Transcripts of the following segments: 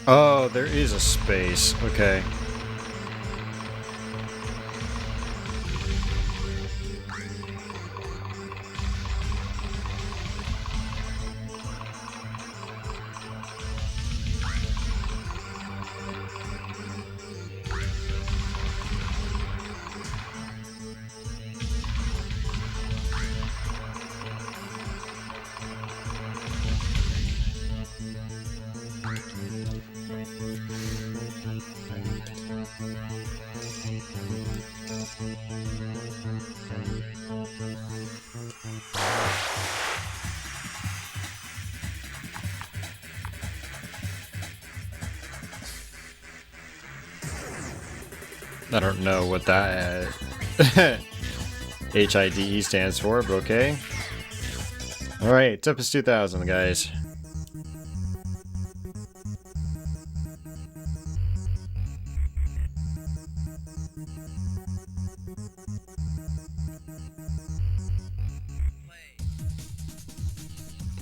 Oh, there is a space. Okay. I don't know what that HIDE stands for, but okay. Alright, Tempest 2000, guys.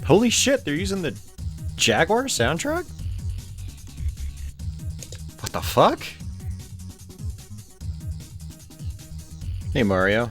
Holy shit, they're using the Jaguar soundtrack? What the fuck? Hey, Mario.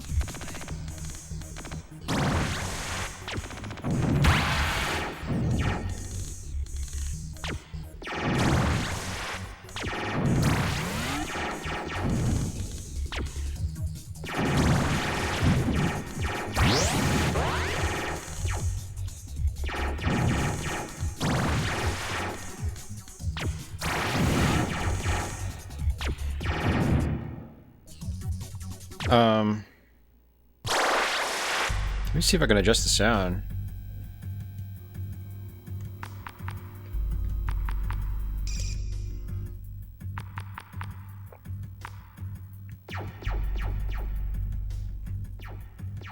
Let me see if I can adjust the sound.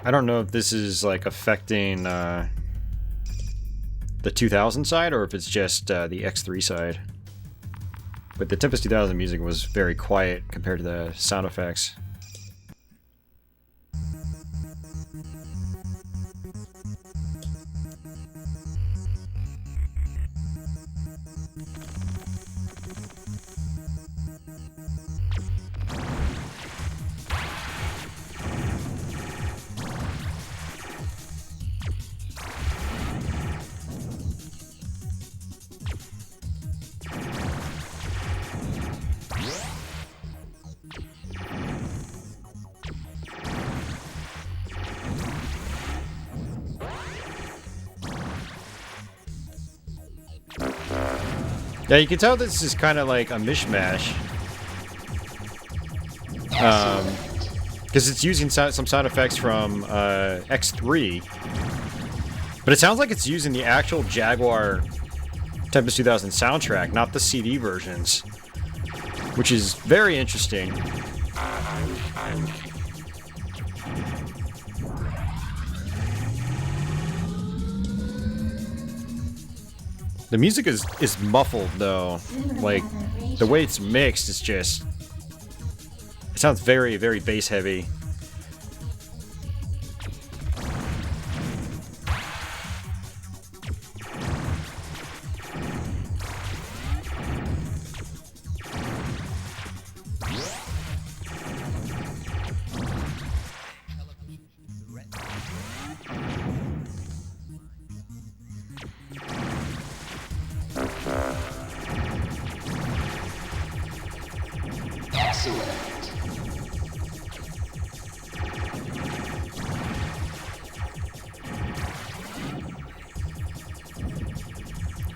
I don't know if this is like affecting the 2000 side or if it's just the X3 side. But the Tempest 2000 music was very quiet compared to the sound effects. Yeah, you can tell this is kind of like a mishmash. Because it's using some sound effects from X3. But it sounds like it's using the actual Jaguar Tempest 2000 soundtrack, not the CD versions. Which is very interesting. The music is muffled though, like the way it's mixed is just, it sounds very, very bass heavy.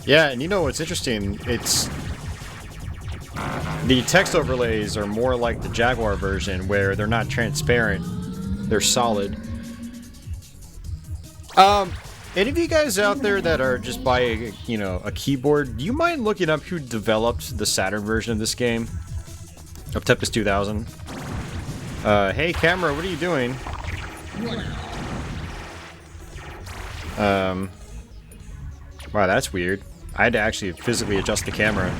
Yeah, and you know what's interesting? It's the text overlays are more like the Jaguar version, where they're not transparent; they're solid. Any of you guys out there that are just by a keyboard, do you mind looking up who developed the Saturn version of this game, of Tempest 2000? Hey, camera, what are you doing? Wow, that's weird. I had to actually physically adjust the camera.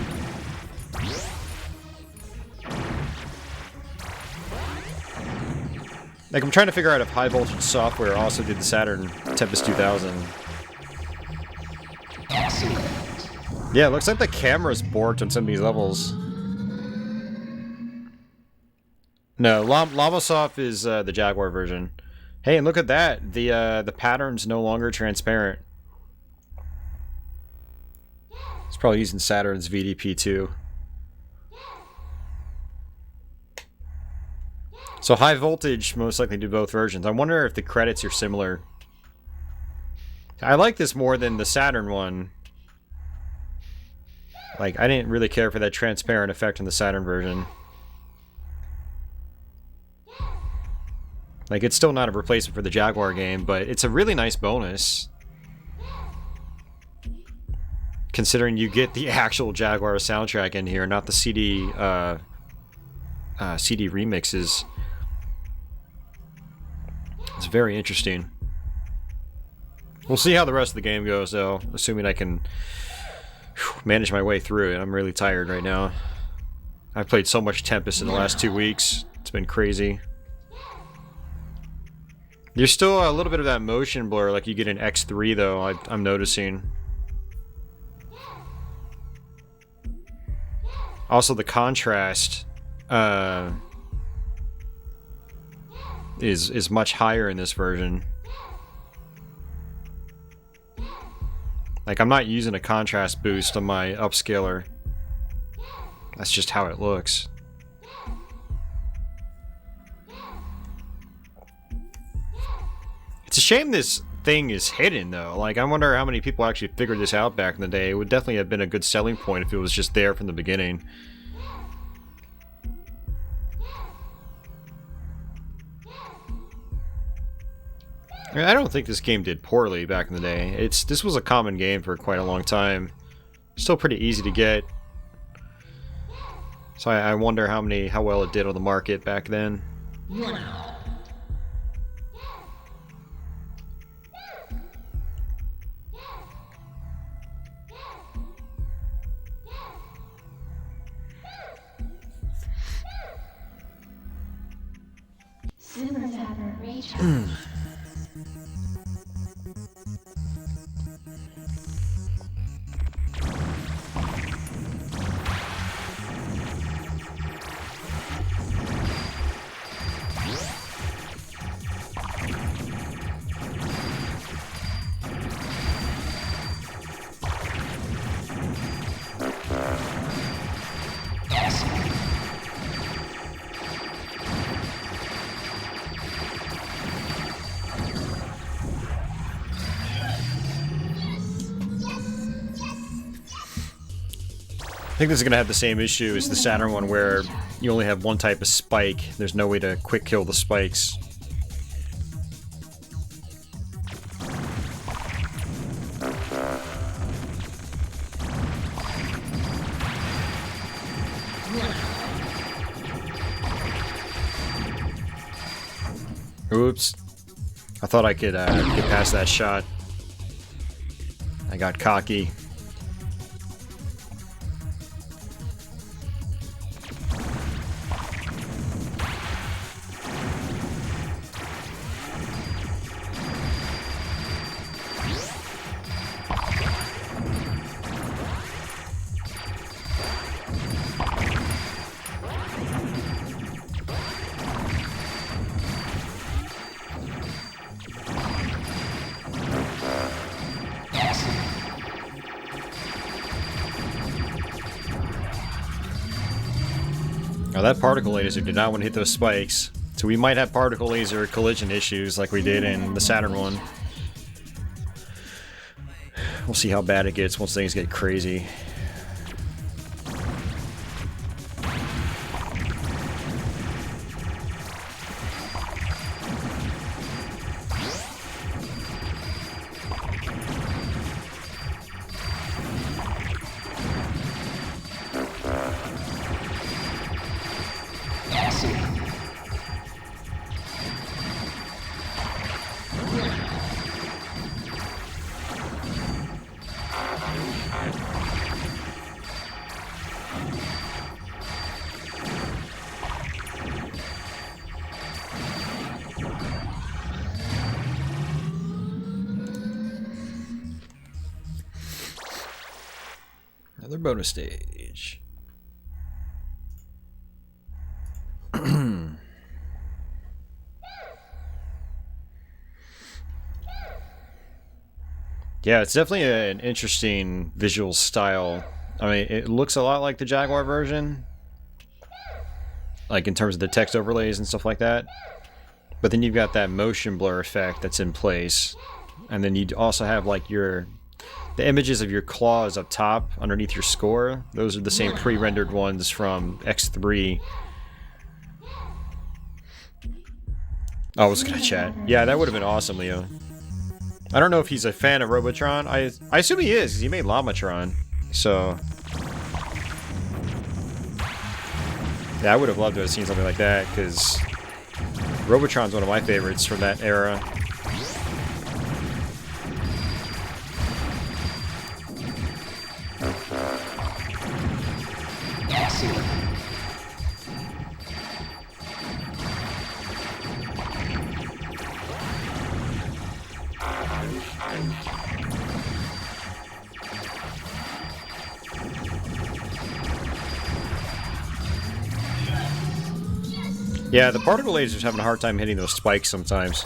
Like, I'm trying to figure out if High Voltage Software also did the Saturn Tempest 2000. Yeah, it looks like the camera's borked on some of these levels. No, Lavasoft is the Jaguar version. Hey, and look at that. The pattern's no longer transparent. It's probably using Saturn's VDP2. So high voltage most likely do both versions. I wonder if the credits are similar. I like this more than the Saturn one. Like, I didn't really care for that transparent effect in the Saturn version. Like, it's still not a replacement for the Jaguar game, but it's a really nice bonus. Considering you get the actual Jaguar soundtrack in here, not the CD remixes. It's very interesting. We'll see how the rest of the game goes, though, assuming I can manage my way through it. I'm really tired right now. I've played so much Tempest in the last 2 weeks. It's been crazy. There's still a little bit of that motion blur like you get in X3, though, I'm noticing. Also, the contrast is much higher in this version. Like, I'm not using a contrast boost on my upscaler. That's just how it looks. It's a shame this thing is hidden, though. Like, I wonder how many people actually figured this out back in the day. It would definitely have been a good selling point if it was just there from the beginning. I don't think this game did poorly back in the day. This was a common game for quite a long time. Still pretty easy to get. So I wonder how well it did on the market back then. I think this is going to have the same issue as the Saturn one, where you only have one type of spike. There's no way to quick kill the spikes. Oops. I thought I could get past that shot. I got cocky. Now that particle laser did not want to hit those spikes, so we might have particle laser collision issues like we did in the Saturn one. We'll see how bad it gets once things get crazy. Another bonus stage. Yeah, it's definitely an interesting visual style. I mean, it looks a lot like the Jaguar version, like in terms of the text overlays and stuff like that. But then you've got that motion blur effect that's in place, and then you also have like the images of your claws up top underneath your score. Those are the same pre-rendered ones from X3. Oh, I was gonna chat. Yeah, that would have been awesome, Leo. I don't know if he's a fan of Robotron. I assume he is, because he made Lamatron. So yeah, I would have loved to have seen something like that, because Robotron's one of my favorites from that era. Yeah, the particle laser's having a hard time hitting those spikes sometimes.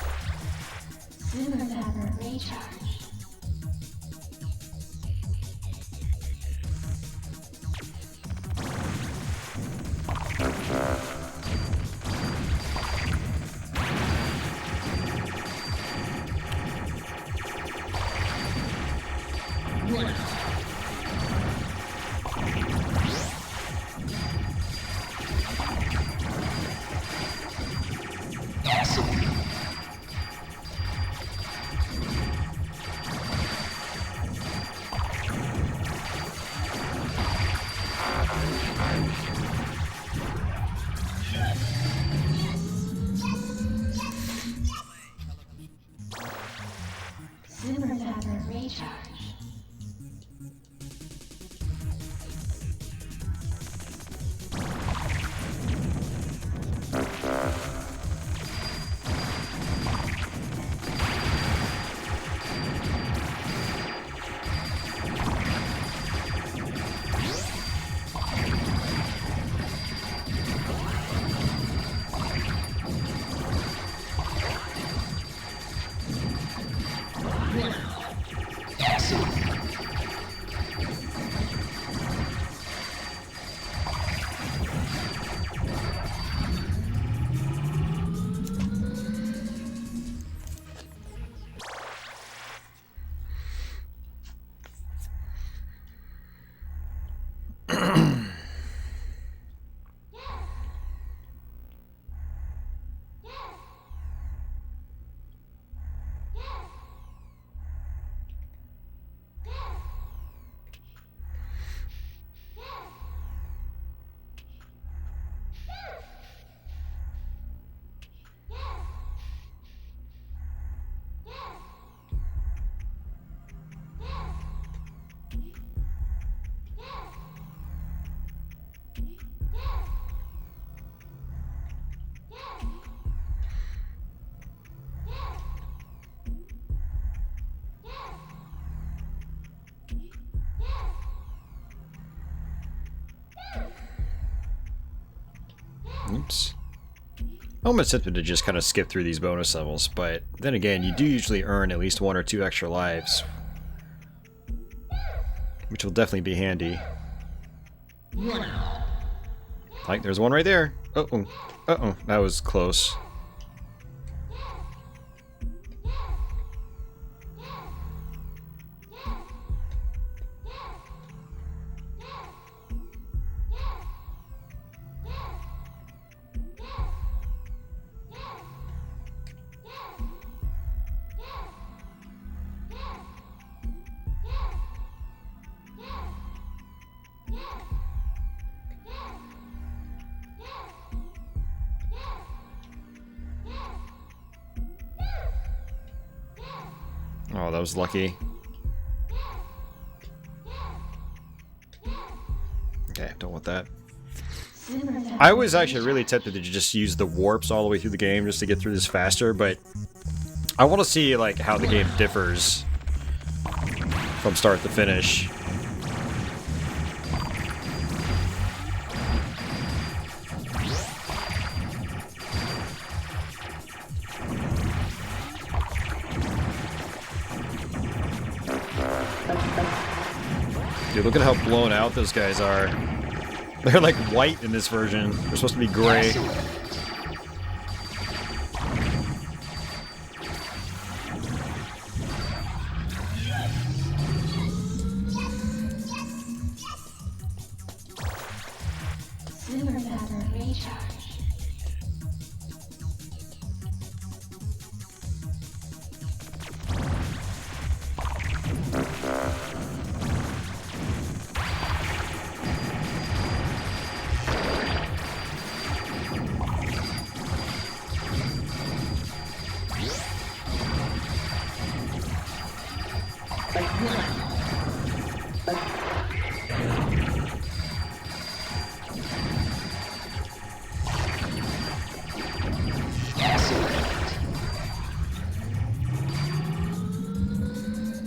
Oops. I'm almost tempted to just kind of skip through these bonus levels, but then again, you do usually earn at least 1 or 2 extra lives, which will definitely be handy. Like, there's one right there. Uh-oh. Uh-oh. That was close. Oh, that was lucky. Okay, don't want that. I was actually really tempted to just use the warps all the way through the game just to get through this faster, but I want to see like how the game differs from start to finish. Dude, look at how blown out those guys are. They're like white in this version. They're supposed to be gray.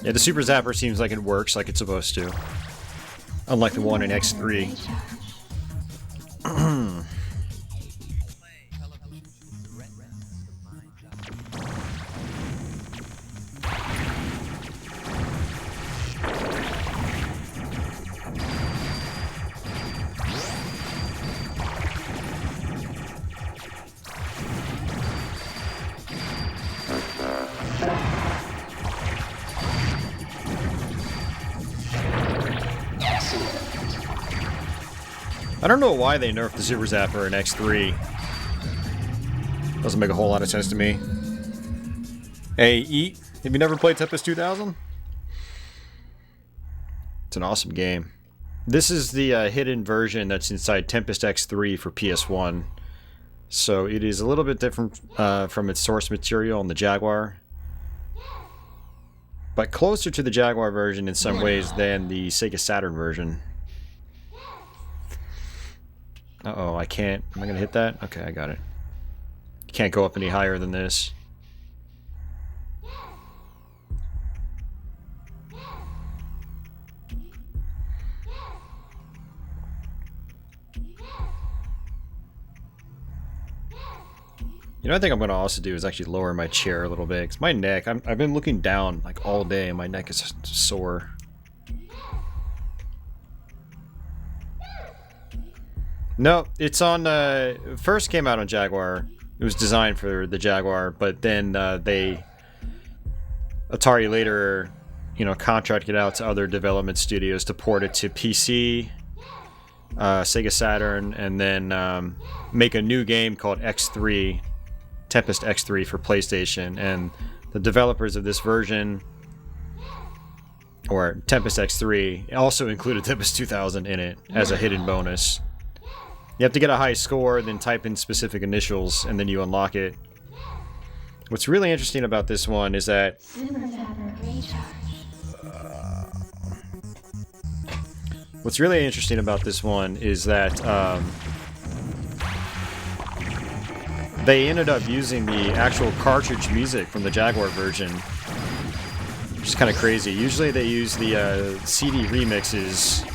Yeah, the Super Zapper seems like it works like it's supposed to. Unlike the one in X3. I don't know why they nerfed the Super Zapper in X3. Doesn't make a whole lot of sense to me. Hey, Eat, have you never played Tempest 2000? It's an awesome game. This is the hidden version that's inside Tempest X3 for PS1. So it is a little bit different from its source material on the Jaguar. But closer to the Jaguar version in some ways than the Sega Saturn version. Uh-oh, I can't... Am I gonna hit that? Okay, I got it. You can't go up any higher than this. You know, I think I'm gonna also do is actually lower my chair a little bit. Cause my neck, I've been looking down like all day and my neck is just sore. No, it's on, first came out on Jaguar. It was designed for the Jaguar, but then Atari later, you know, contracted out to other development studios to port it to PC, Sega Saturn, and then make a new game called X3, Tempest X3 for PlayStation. And the developers of this version, or Tempest X3, also included Tempest 2000 in it as a hidden bonus. You have to get a high score, then type in specific initials, and then you unlock it. What's really interesting about this one is that... what's really interesting about this one is that they ended up using the actual cartridge music from the Jaguar version. Which is kind of crazy. Usually they use the CD remixes,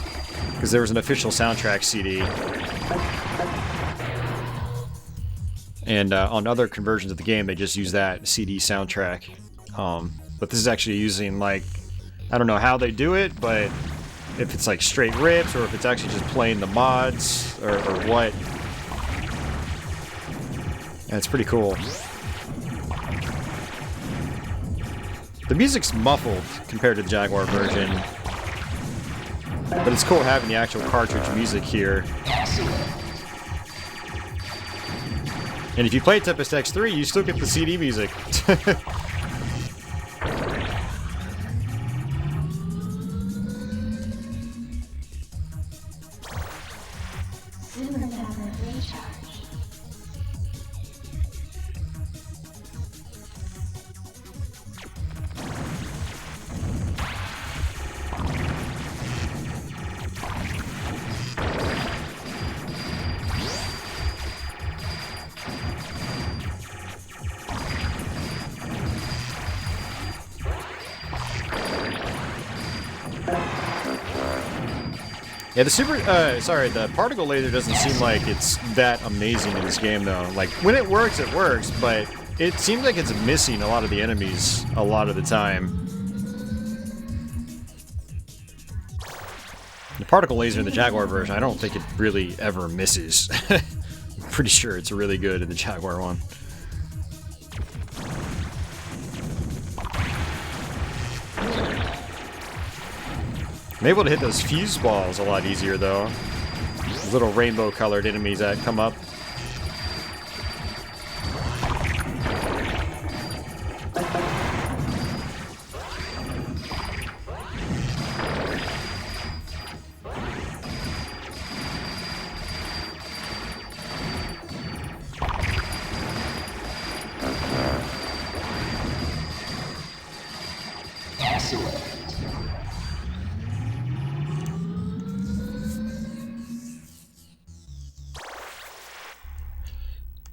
because there was an official soundtrack CD. And on other conversions of the game, they just use that CD soundtrack. But this is actually using, like, I don't know how they do it, but if it's like straight rips or if it's actually just playing the mods or what. And it's pretty cool. The music's muffled compared to the Jaguar version. But it's cool having the actual cartridge music here. And if you play Tempest X3, you still get the CD music. Yeah, the particle laser doesn't seem like it's that amazing in this game, though. Like, when it works, but it seems like it's missing a lot of the enemies a lot of the time. The particle laser in the Jaguar version, I don't think it really ever misses. I'm pretty sure it's really good in the Jaguar one. I'm able to hit those fuse balls a lot easier though. Those little rainbow colored enemies that come up.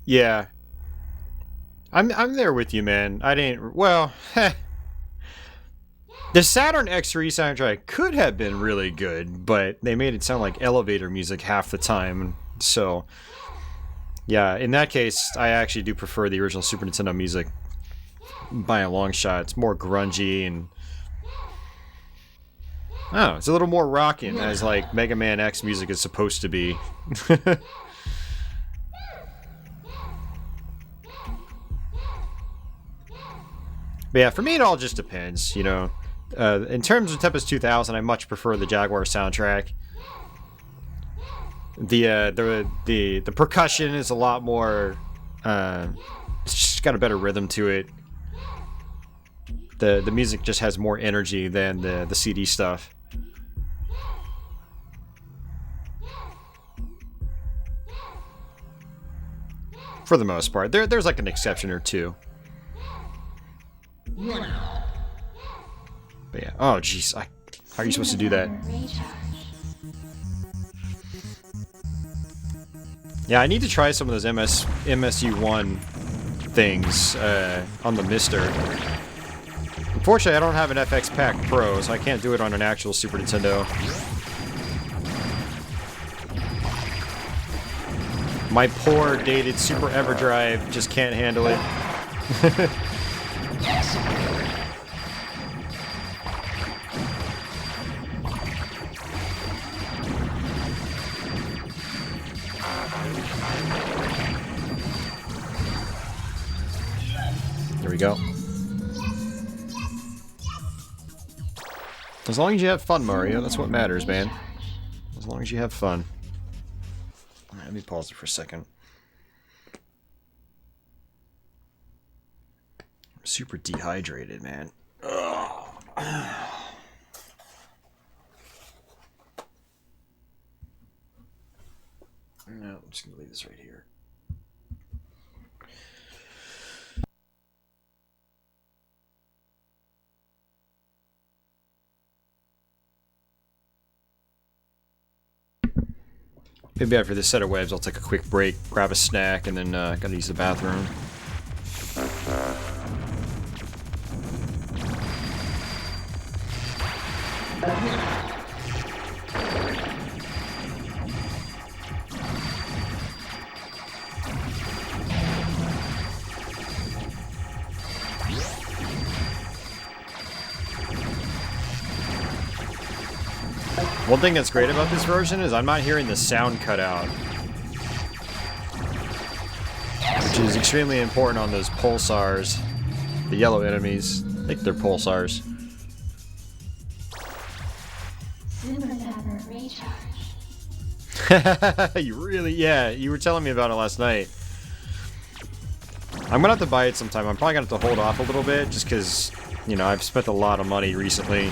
Yeah. I'm there with you, man. I didn't... Well, the Saturn X3 soundtrack could have been really good, but they made it sound like elevator music half the time. So, yeah, in that case, I actually do prefer the original Super Nintendo music by a long shot. It's more grungy and... Oh, it's a little more rockin' as, like, Mega Man X music is supposed to be. But yeah, for me it all just depends, you know. In terms of Tempest 2000, I much prefer the Jaguar soundtrack. The percussion is a lot more. It's just got a better rhythm to it. The music just has more energy than the CD stuff. For the most part, there's like an exception or two. But yeah, oh jeez, how are you supposed to do that? Yeah, I need to try some of those MSU1 things on the Mister. Unfortunately, I don't have an FX Pack Pro, so I can't do it on an actual Super Nintendo. My poor, dated Super EverDrive just can't handle it. There we go. As long as you have fun, Mario, that's what matters, man. As long as you have fun. Let me pause it for a second. I'm super dehydrated, man. Ugh. No, I'm just gonna leave this right here. Maybe after this set of waves, I'll take a quick break, grab a snack, and then gotta use the bathroom. One thing that's great about this version is I'm not hearing the sound cut out, which is extremely important on those pulsars, the yellow enemies. I think they're pulsars. You really, yeah, you were telling me about it last night. I'm gonna have to buy it sometime. I'm probably gonna have to hold off a little bit just because, you know, I've spent a lot of money recently.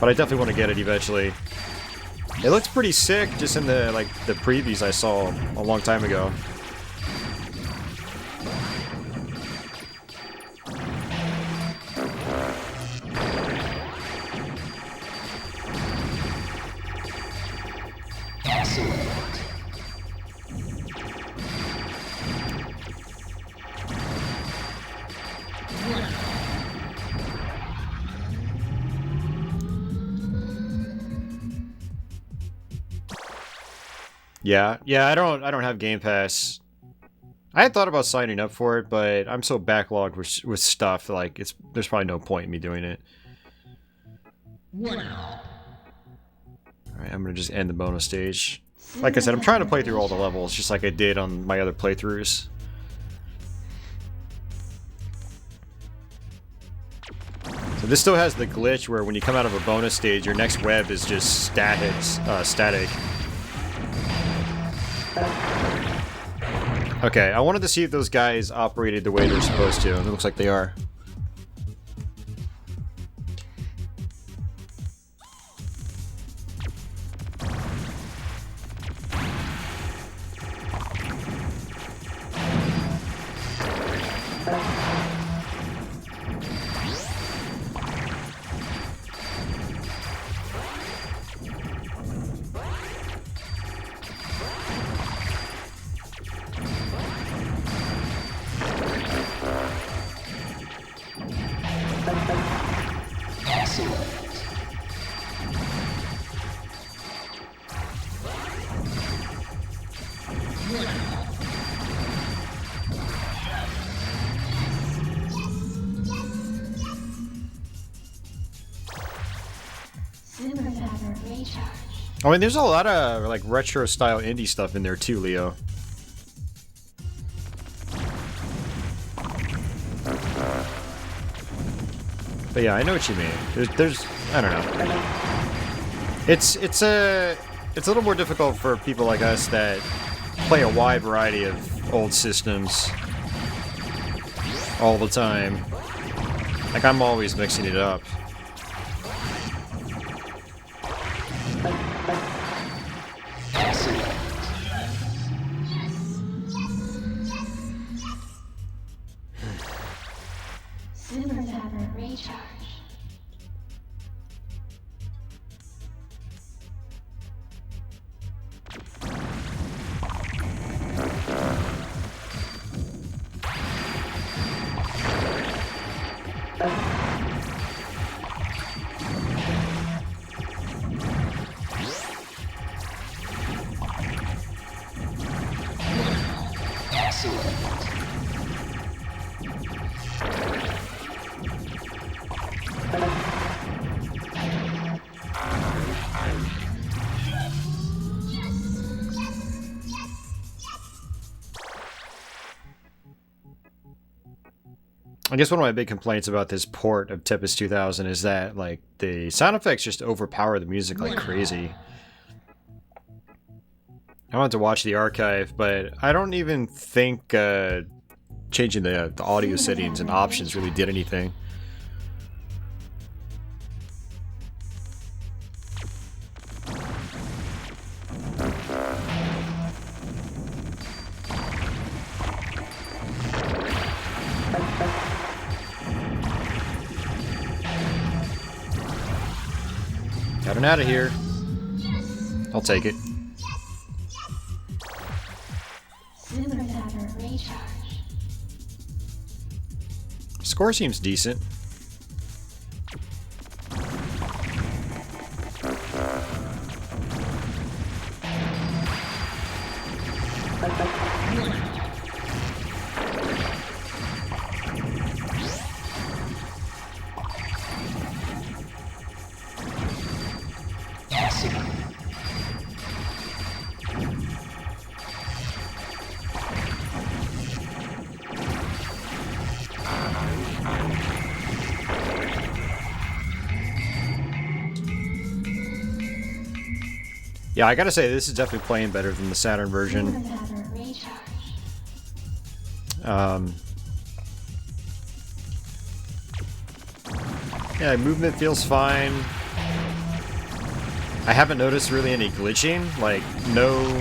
But I definitely want to get it eventually. It looks pretty sick just in the the previews I saw a long time ago. Yeah, I don't have Game Pass. I had thought about signing up for it, but I'm so backlogged with stuff, like there's probably no point in me doing it. Alright, I'm gonna just end the bonus stage. Like I said, I'm trying to play through all the levels, just like I did on my other playthroughs. So this still has the glitch where when you come out of a bonus stage, your next web is just static. Okay, I wanted to see if those guys operated the way they're supposed to, and it looks like they are. I mean, there's a lot of like retro style indie stuff in there too, Leo. But yeah, I know what you mean. There's I don't know. It's a little more difficult for people like us that play a wide variety of old systems all the time. Like, I'm always mixing it up. I guess one of my big complaints about this port of Tempest 2000 is that, like, the sound effects just overpower the music like crazy. I wanted to watch the archive, but I don't even think changing the audio settings and options really did anything. Got him out of here. I'll take it. Score seems decent. Yeah, I gotta say, this is definitely playing better than the Saturn version. Yeah, movement feels fine. I haven't noticed really any glitching, like no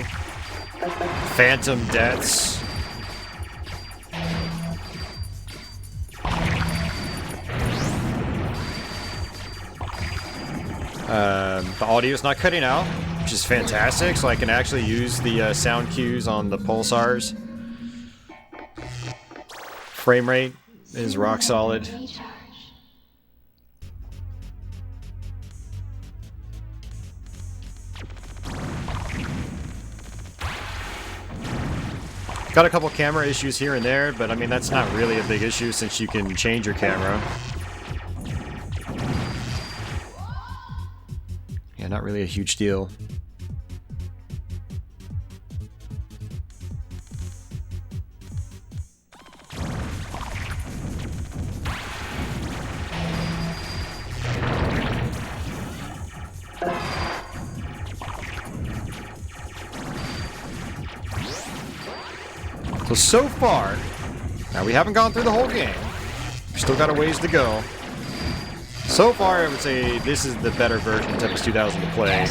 phantom deaths. The audio's not cutting out, which is fantastic, so I can actually use the sound cues on the pulsars. Frame rate is rock solid. Got a couple camera issues here and there, but I mean, that's not really a big issue since you can change your camera. not really a huge deal. So far, now we haven't gone through the whole game. We've still got a ways to go. So far, I would say this is the better version of Tempest 2000 to play.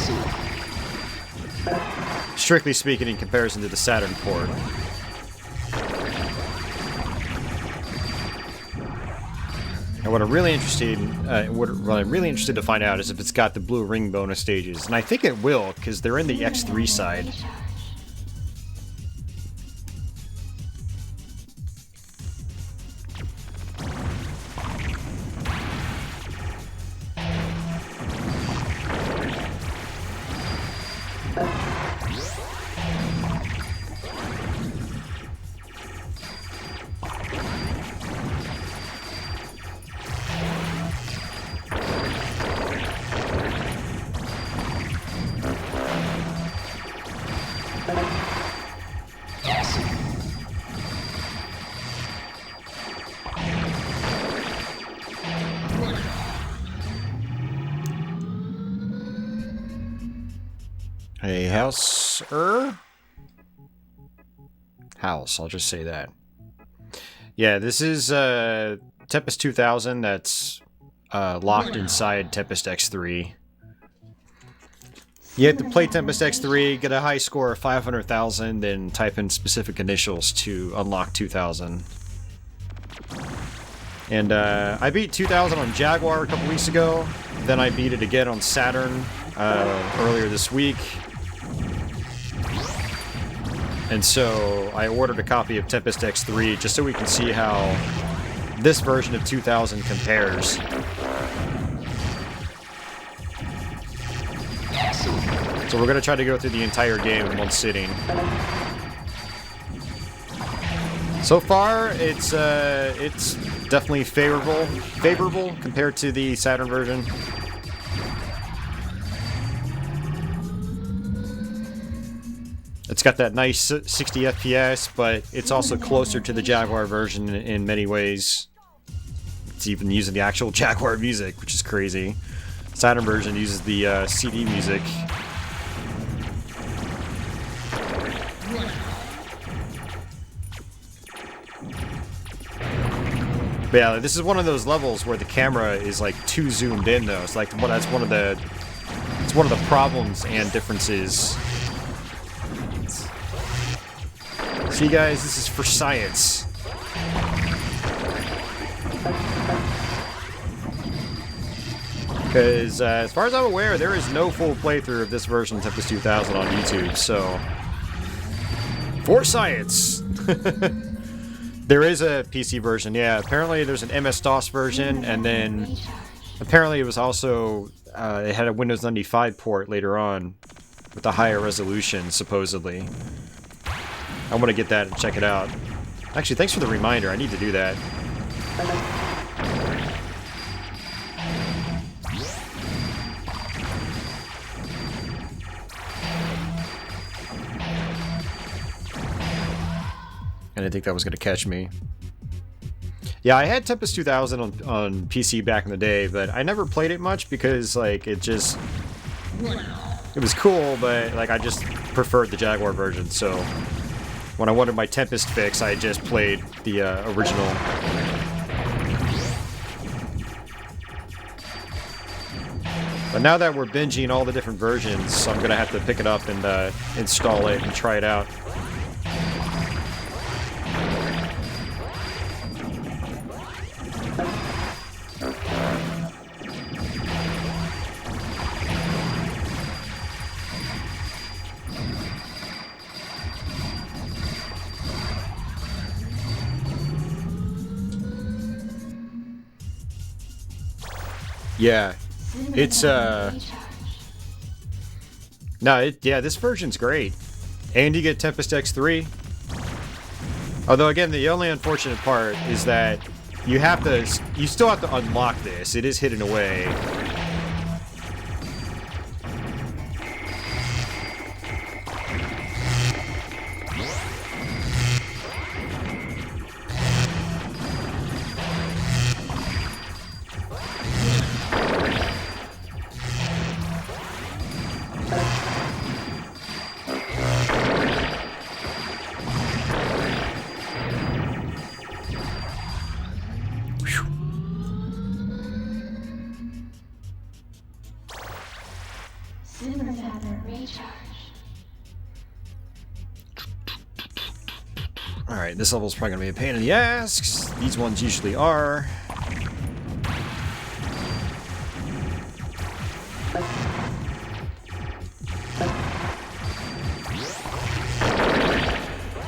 Strictly speaking, in comparison to the Saturn port. And what I'm really interested to find out is if it's got the blue ring bonus stages, and I think it will, because they're in the X3 side. A house, I'll just say that. Yeah, this is Tempest 2000 that's locked inside Tempest X3. You have to play Tempest X3, get a high score of 500,000, then type in specific initials to unlock 2000. And I beat 2000 on Jaguar a couple weeks ago, then I beat it again on Saturn earlier this week. And so I ordered a copy of Tempest X3 just so we can see how this version of 2000 compares. So we're going to try to go through the entire game in one sitting. So far, it's definitely favorable compared to the Saturn version. It's got that nice 60 FPS, but it's also closer to the Jaguar version in many ways. It's even using the actual Jaguar music, which is crazy. Saturn version uses the CD music. But yeah, this is one of those levels where the camera is like too zoomed in, though. It's like that's one of the problems and differences. See, guys, this is for science. Because as far as I'm aware, there is no full playthrough of this version of Tempest 2000 on YouTube. So, for science. There is a PC version, yeah. Apparently there's an MS-DOS version, and then apparently it was also, it had a Windows 95 port later on with a higher resolution, supposedly. I want to get that and check it out. Actually, thanks for the reminder. I need to do that. I didn't think that was going to catch me. Yeah, I had Tempest 2000 on PC back in the day, but I never played it much because, like, it was cool, but, like, I just preferred the Jaguar version, so when I wanted my Tempest fix, I just played the original. But now that we're binging all the different versions, I'm going to have to pick it up and install it and try it out. Yeah, it's this version's great, and you get Tempest X3. Although again, the only unfortunate part is that you still have to unlock this. It is hidden away. Alright, this level's probably gonna be a pain in the ass, 'cause these ones usually are.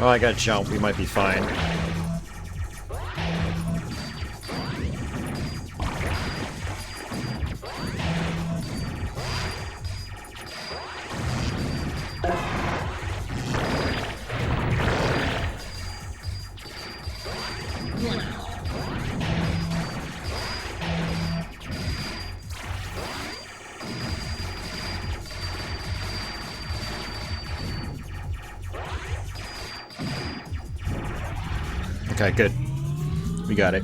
Oh, I gotta jump, we might be fine. Okay, good. We got it.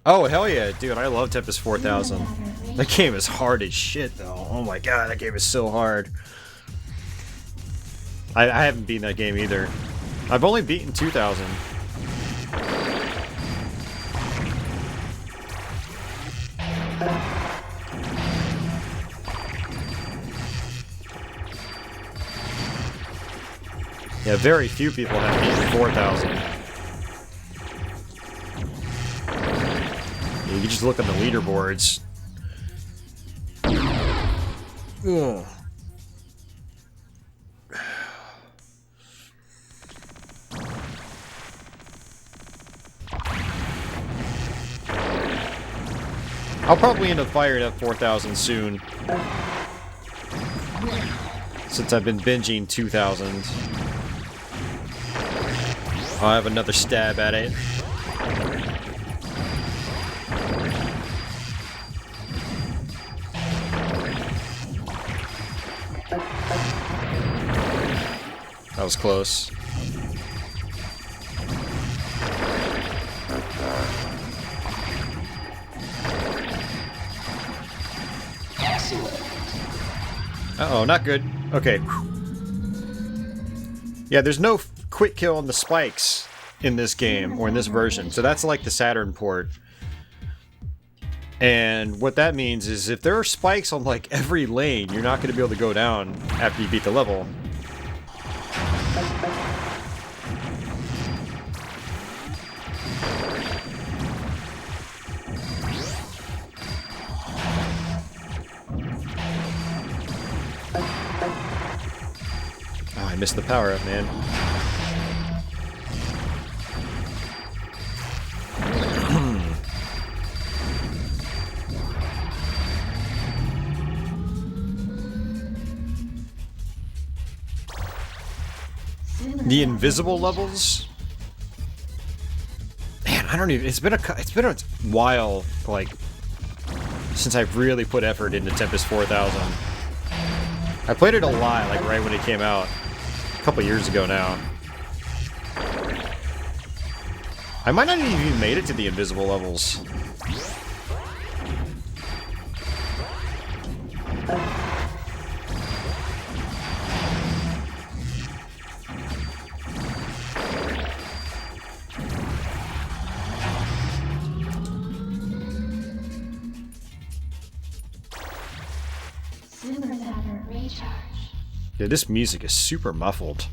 Oh, hell yeah, dude, I love Tempest 4000. That game is hard as shit, though. Oh my god, that game is so hard. I haven't beaten that game either. I've only beaten 2000. Yeah, very few people have beaten 4000. Yeah, you can just look at the leaderboards. Ugh. I'll probably end up firing up 4000 soon, since I've been binging 2000. I'll have another stab at it. That was close. Uh-oh, not good. Okay. Yeah, there's no quick kill on the spikes in this game, or in this version. So that's like the Saturn port. And what that means is if there are spikes on like every lane, you're not going to be able to go down after you beat the level. Oh, I missed the power up, man. The invisible levels? Man, I don't even. It's been a while, like, since I've really put effort into Tempest 4000. I played it a lot, like right when it came out, a couple years ago now. I might not have even made it to the invisible levels. Yeah, this music is super muffled.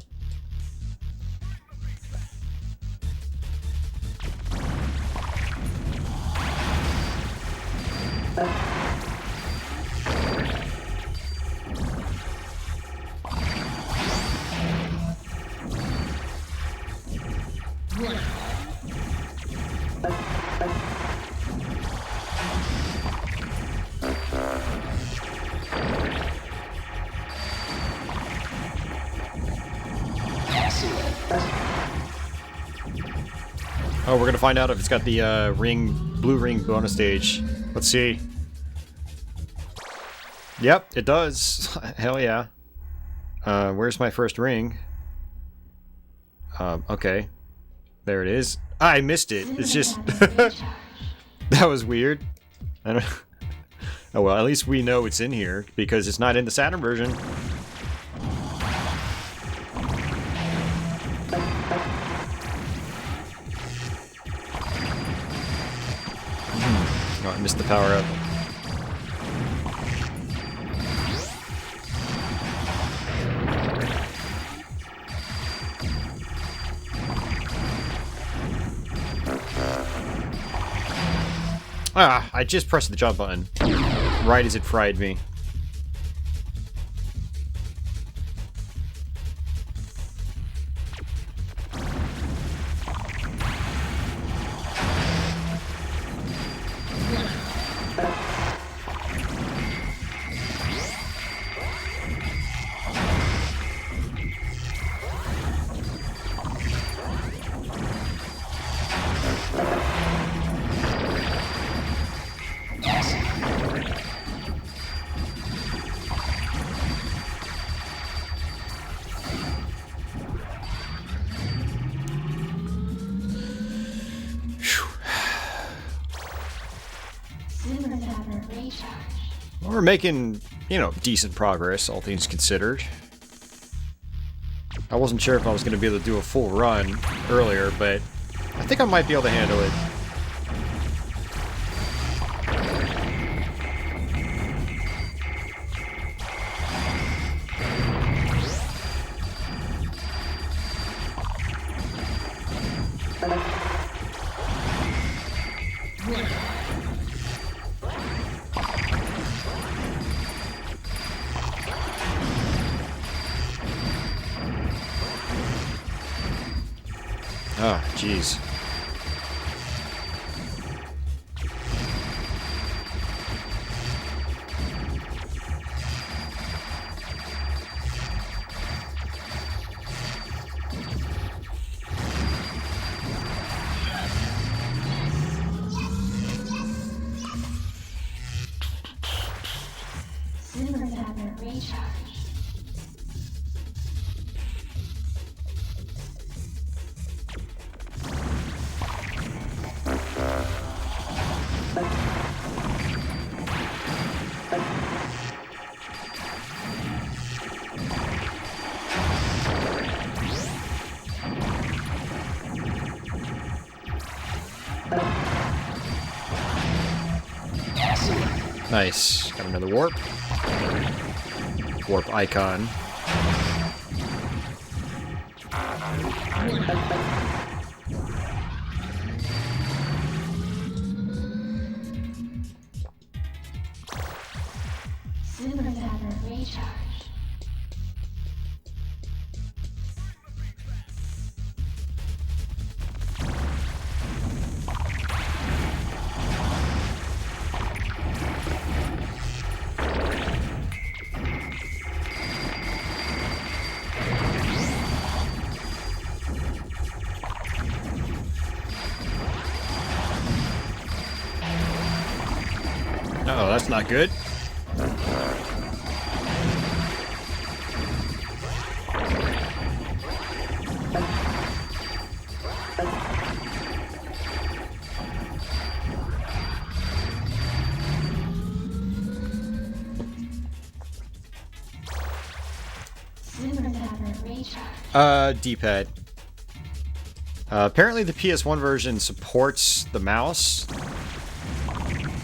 Oh, we're gonna find out if it's got the blue ring bonus stage. Let's see. Yep, it does. Hell yeah. Where's my first ring? Okay. There it is. I missed it. It's just... That was weird. I don't... Oh well, at least we know it's in here, because it's not in the Saturn version. Oh, I missed the power up. Ah, I just pressed the jump button. Right as it fried me. We're making, you know, decent progress, all things considered. I wasn't sure if I was going to be able to do a full run earlier, but I think I might be able to handle it. Oh, jeez. Nice. Got another warp. Warp icon. Uh-oh, that's not good. D-pad. Apparently the PS1 version supports the mouse.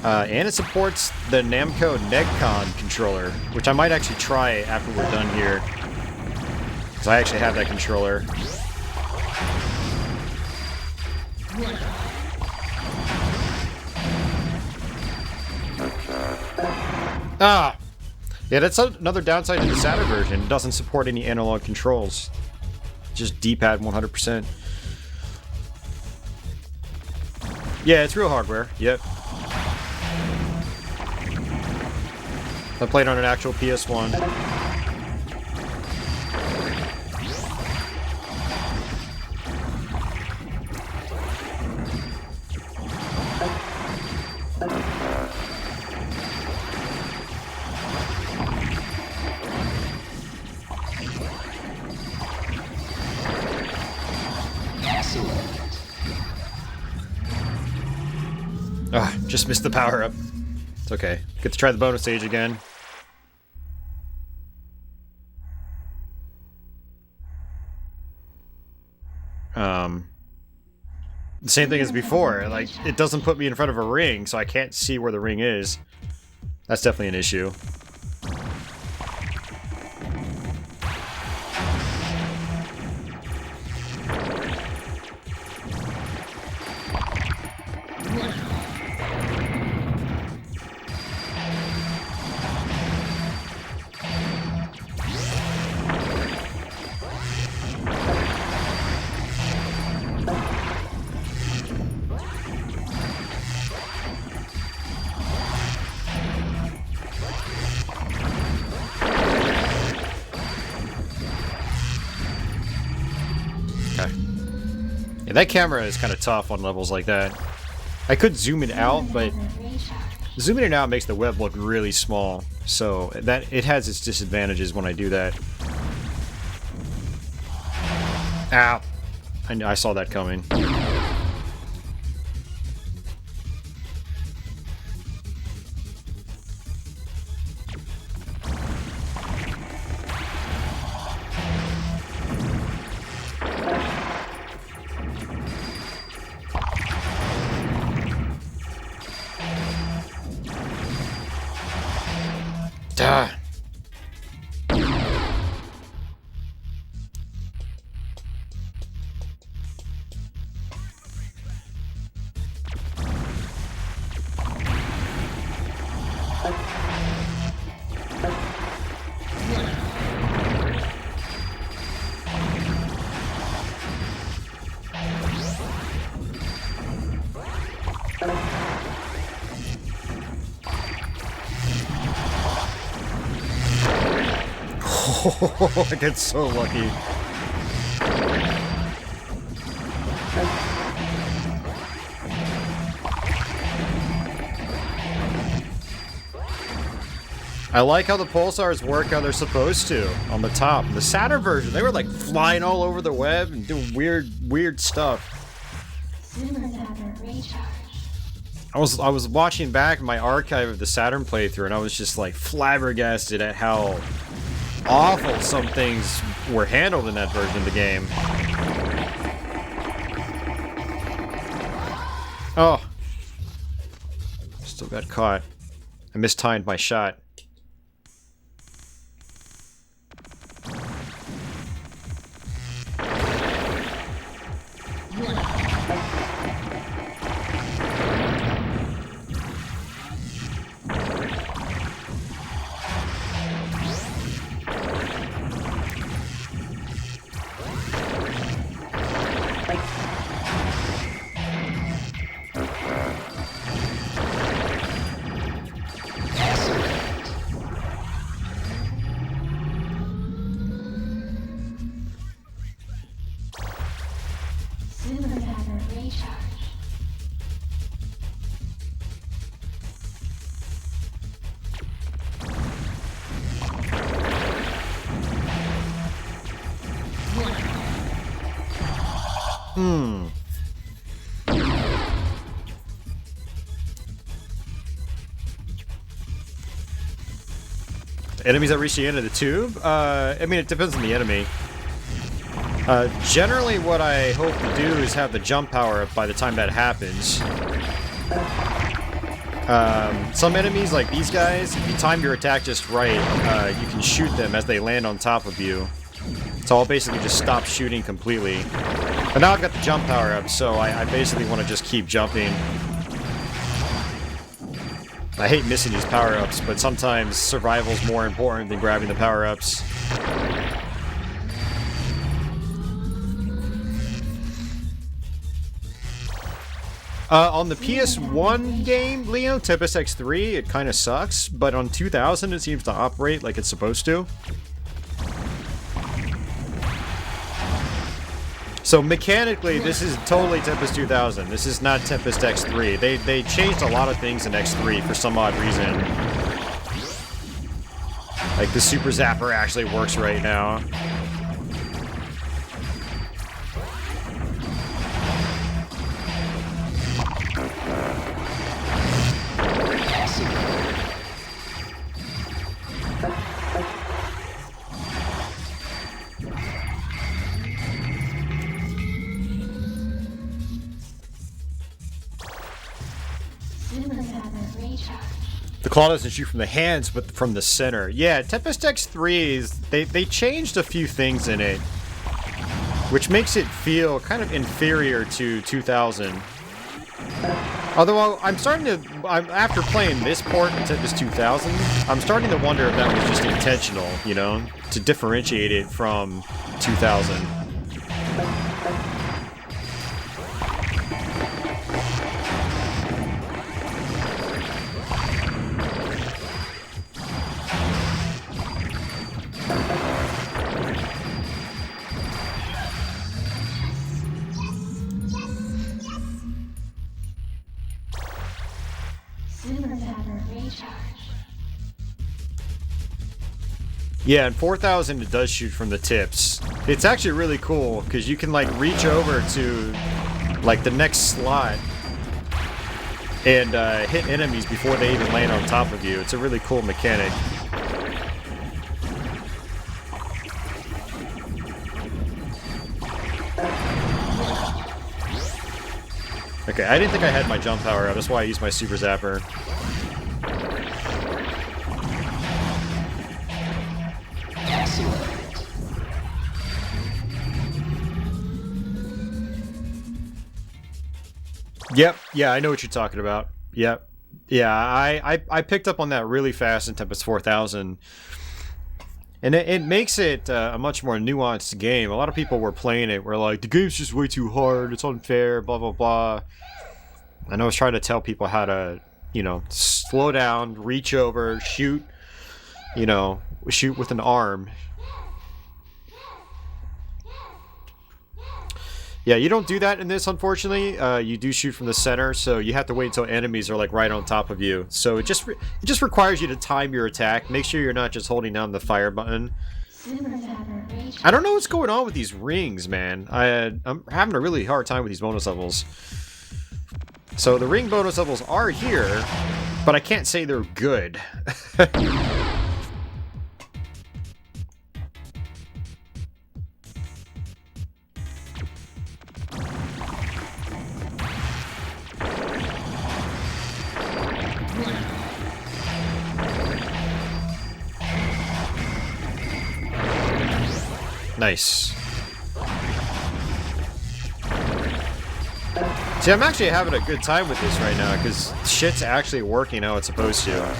And it supports the Namco Negcon controller, which I might actually try after we're done here. Because I actually have that controller. Ah! Yeah, that's another downside to the Saturn version. It doesn't support any analog controls. Just D-pad 100%. Yeah, it's real hardware. Yep. I played on an actual PS1. Ah, just missed the power-up. It's okay. Get to try the bonus stage again. The same thing as before. Like, it doesn't put me in front of a ring, so I can't see where the ring is. That's definitely an issue. And that camera is kind of tough on levels like that. I could zoom it out, but zooming it out makes the web look really small. So that it has its disadvantages when I do that. Ow! I saw that coming. Duh. I get so lucky. I like how the pulsars work how they're supposed to on the top. The Saturn version, they were like flying all over the web and doing weird stuff. I was watching back my archive of the Saturn playthrough and I was just like flabbergasted at how awful some things were handled in that version of the game. Oh. Still got caught. I mistimed my shot. Enemies that reach the end of the tube? I mean, it depends on the enemy. Generally, what I hope to do is have the jump power up by the time that happens. Some enemies, like these guys, if you time your attack just right, you can shoot them as they land on top of you. So I'll basically just stop shooting completely. But now I've got the jump power up, so I basically want to just keep jumping. I hate missing these power-ups, but sometimes survival's more important than grabbing the power-ups. On the PS1 game, Leo, Tempest X3, it kind of sucks, but on 2000 it seems to operate like it's supposed to. So mechanically, this is totally Tempest 2000. This is not Tempest X3. They changed a lot of things in X3 for some odd reason. Like the Super Zapper actually works right now. The claw doesn't shoot from the hands, but from the center. Yeah, Tempest X3 they changed a few things in it, which makes it feel kind of inferior to 2000. Although after playing this port in Tempest 2000, I'm starting to wonder if that was just intentional, you know, to differentiate it from 2000. Yeah, and 4000 it does shoot from the tips. It's actually really cool because you can like reach over to like the next slot and hit enemies before they even land on top of you. It's a really cool mechanic. Okay, I didn't think I had my jump power up. That's why I used my super zapper. Yep, yeah, I know what you're talking about. Yep. Yeah, I picked up on that really fast in Tempest 4000. And it makes it a much more nuanced game. A lot of people were playing it were like, the game's just way too hard, it's unfair, blah, blah, blah. And I was trying to tell people how to, you know, slow down, reach over, shoot, you know, shoot with an arm. Yeah, you don't do that in this, unfortunately. You do shoot from the center, so you have to wait until enemies are like right on top of you. So it just requires you to time your attack. Make sure you're not just holding down the fire button. I don't know what's going on with these rings, man. I'm having a really hard time with these bonus levels. So the ring bonus levels are here, but I can't say they're good. Nice. See, I'm actually having a good time with this right now, because shit's actually working how it's supposed to.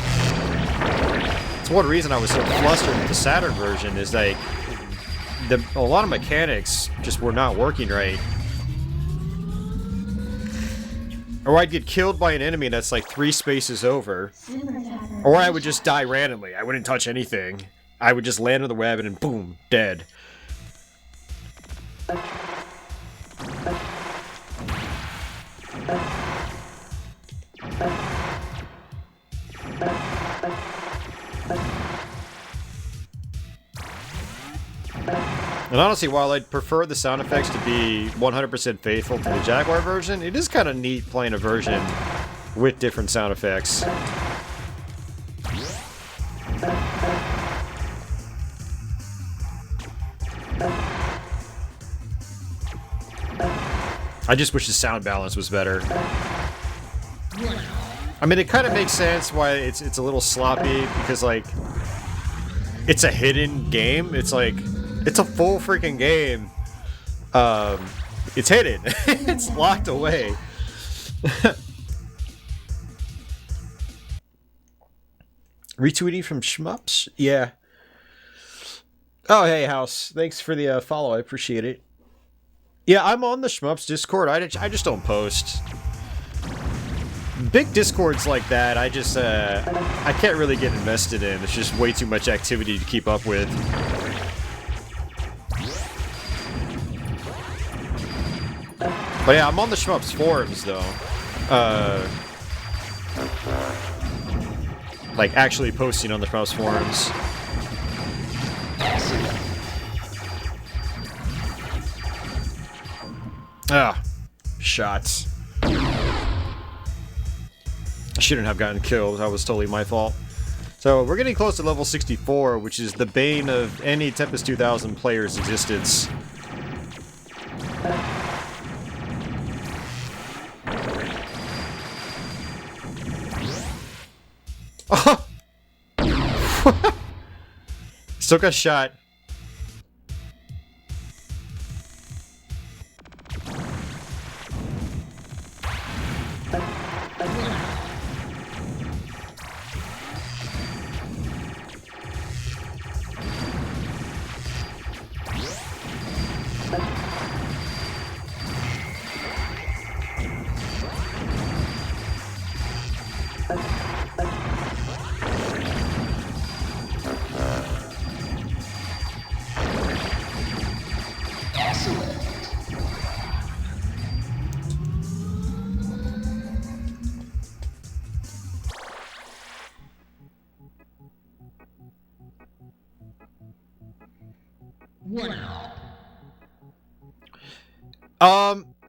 It's one reason I was so flustered with the Saturn version, is like, a lot of mechanics just were not working right. Or I'd get killed by an enemy that's like 3 spaces over. Or I would just die randomly. I wouldn't touch anything. I would just land on the web and then boom, dead. And honestly, while I'd prefer the sound effects to be 100% faithful to the Jaguar version, it is kind of neat playing a version with different sound effects. I just wish the sound balance was better. I mean, it kind of makes sense why it's a little sloppy, because, like, it's a hidden game. It's like, it's a full freaking game. It's hidden. It's locked away. Retweeting from Shmups? Yeah. Oh, hey, House. Thanks for the follow. I appreciate it. Yeah, I'm on the Shmups Discord. I just don't post. Big Discords like that, I can't really get invested in. It's just way too much activity to keep up with. But yeah, I'm on the Shmups forums, though. Like, actually posting on the Shmups forums. Ah, shots. I shouldn't have gotten killed. That was totally my fault. So, we're getting close to level 64, which is the bane of any Tempest 2000 player's existence. Oh! Still got shot.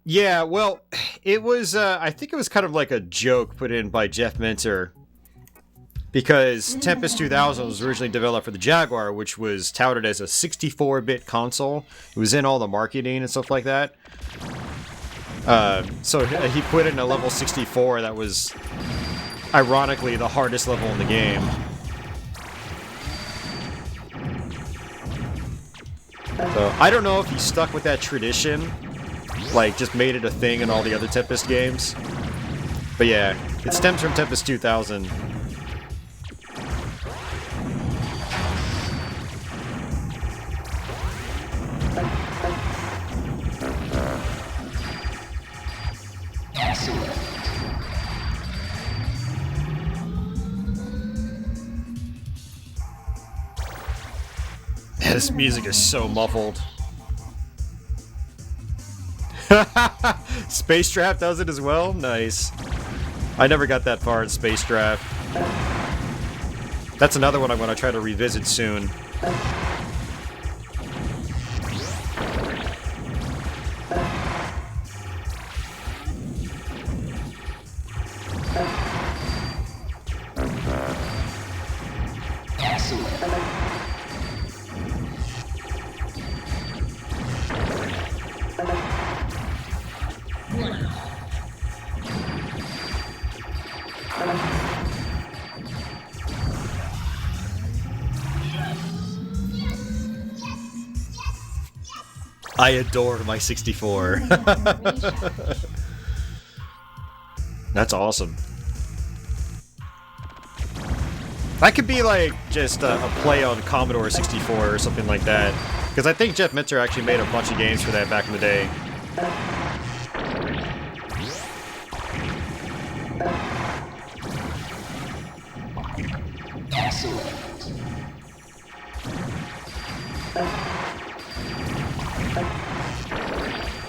Yeah, well, it was, I think it was kind of like a joke put in by Jeff Minter, because Tempest 2000 was originally developed for the Jaguar, which was touted as a 64-bit console. It was in all the marketing and stuff like that. So he put in a level 64 that was, ironically, the hardest level in the game. So, I don't know if he stuck with that tradition, like, just made it a thing in all the other Tempest games. But yeah, it stems from Tempest 2000. This music is so muffled. Space Draft does it as well? Nice. I never got that far in Space Draft. That's another one I'm going to try to revisit soon. I adore my 64. That's awesome. That could be like just a play on Commodore 64 or something like that. Because I think Jeff Minter actually made a bunch of games for that back in the day.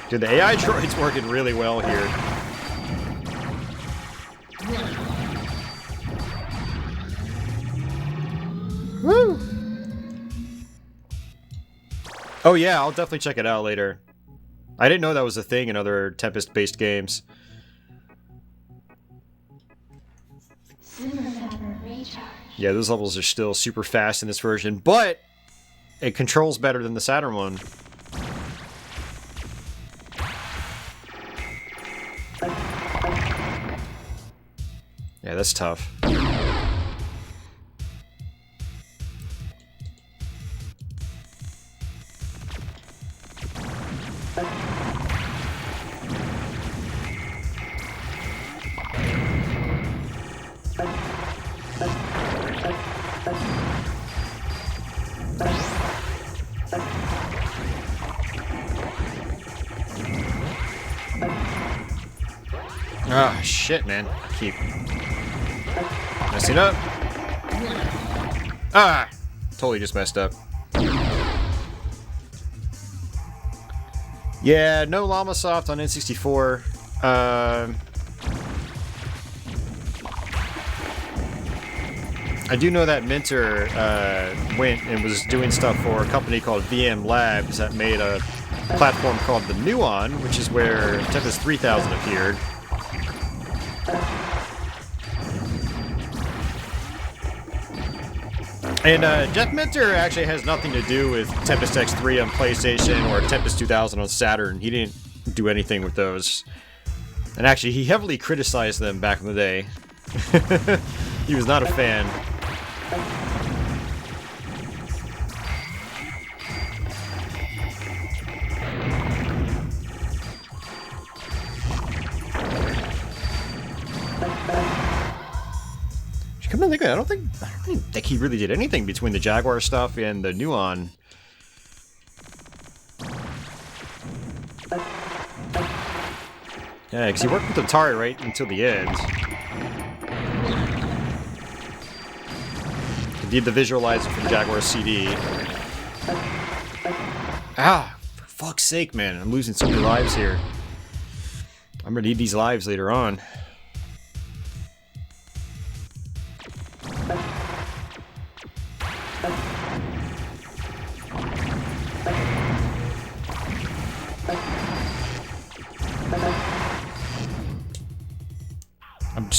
Dude, the AI droid's working really well here. Woo! Oh yeah, I'll definitely check it out later. I didn't know that was a thing in other Tempest-based games. Yeah, those levels are still super fast in this version, but it controls better than the Saturn one. Yeah, that's tough. Ah, shit, man. Keep messing up. Ah! Totally just messed up. Yeah, no Llamasoft on N64. I do know that Minter went and was doing stuff for a company called VM Labs that made a platform called the Nuon, which is where Tempest 3000 appeared. And Jeff Minter actually has nothing to do with Tempest X3 on PlayStation or Tempest 2000 on Saturn. He didn't do anything with those. And actually, he heavily criticized them back in the day. He was not a fan. Come to think of it, I don't think he really did anything between the Jaguar stuff and the Nuon. Yeah, because he worked with Atari right until the end. He did the visualizer for the Jaguar CD. Ah, for fuck's sake, man, I'm losing so many lives here. I'm gonna need these lives later on.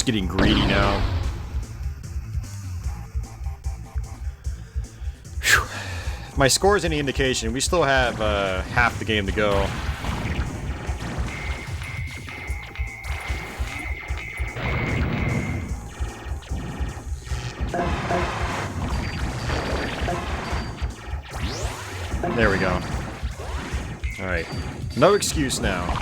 getting greedy now. Whew. If my score is any indication, we still have half the game to go. There we go. Alright. No excuse now.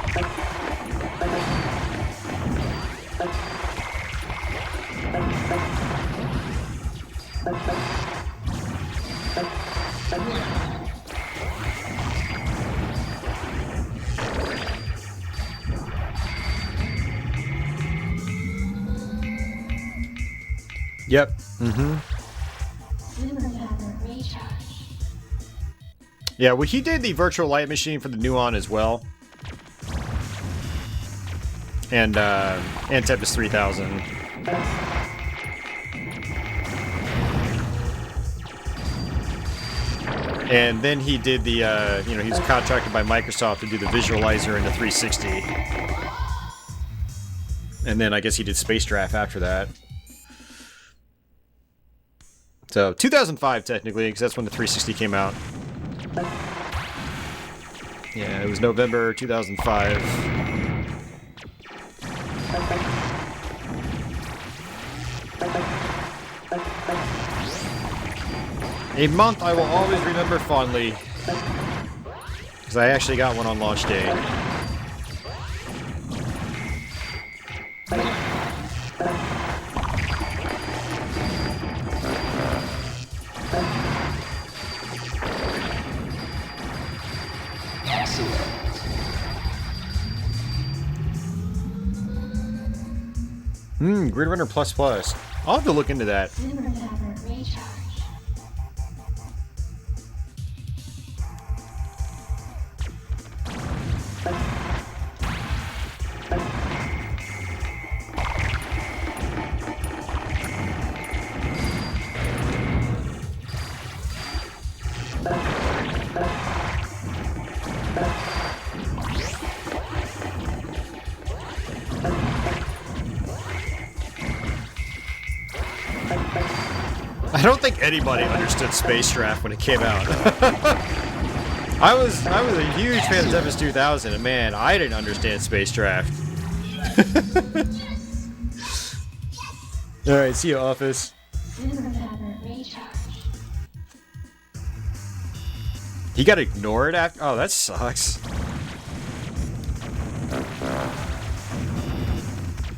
Yep. Yeah, well, he did the virtual light machine for the Nuon as well. And Tempest 3000. And then he did the, you know, he was contracted by Microsoft to do the visualizer in the 360. And then I guess he did Space Draft after that. So, 2005 technically, because that's when the 360 came out. Yeah, it was November 2005. A month I will always remember fondly, because I actually got one on launch day. Grid Runner Plus Plus. I'll have to look into that. I don't think anybody understood Space Draft when it came out. I was a huge fan of Tempest 2000, and man, I didn't understand Space Draft. Alright, see you, Office. He got ignored after? Oh, that sucks.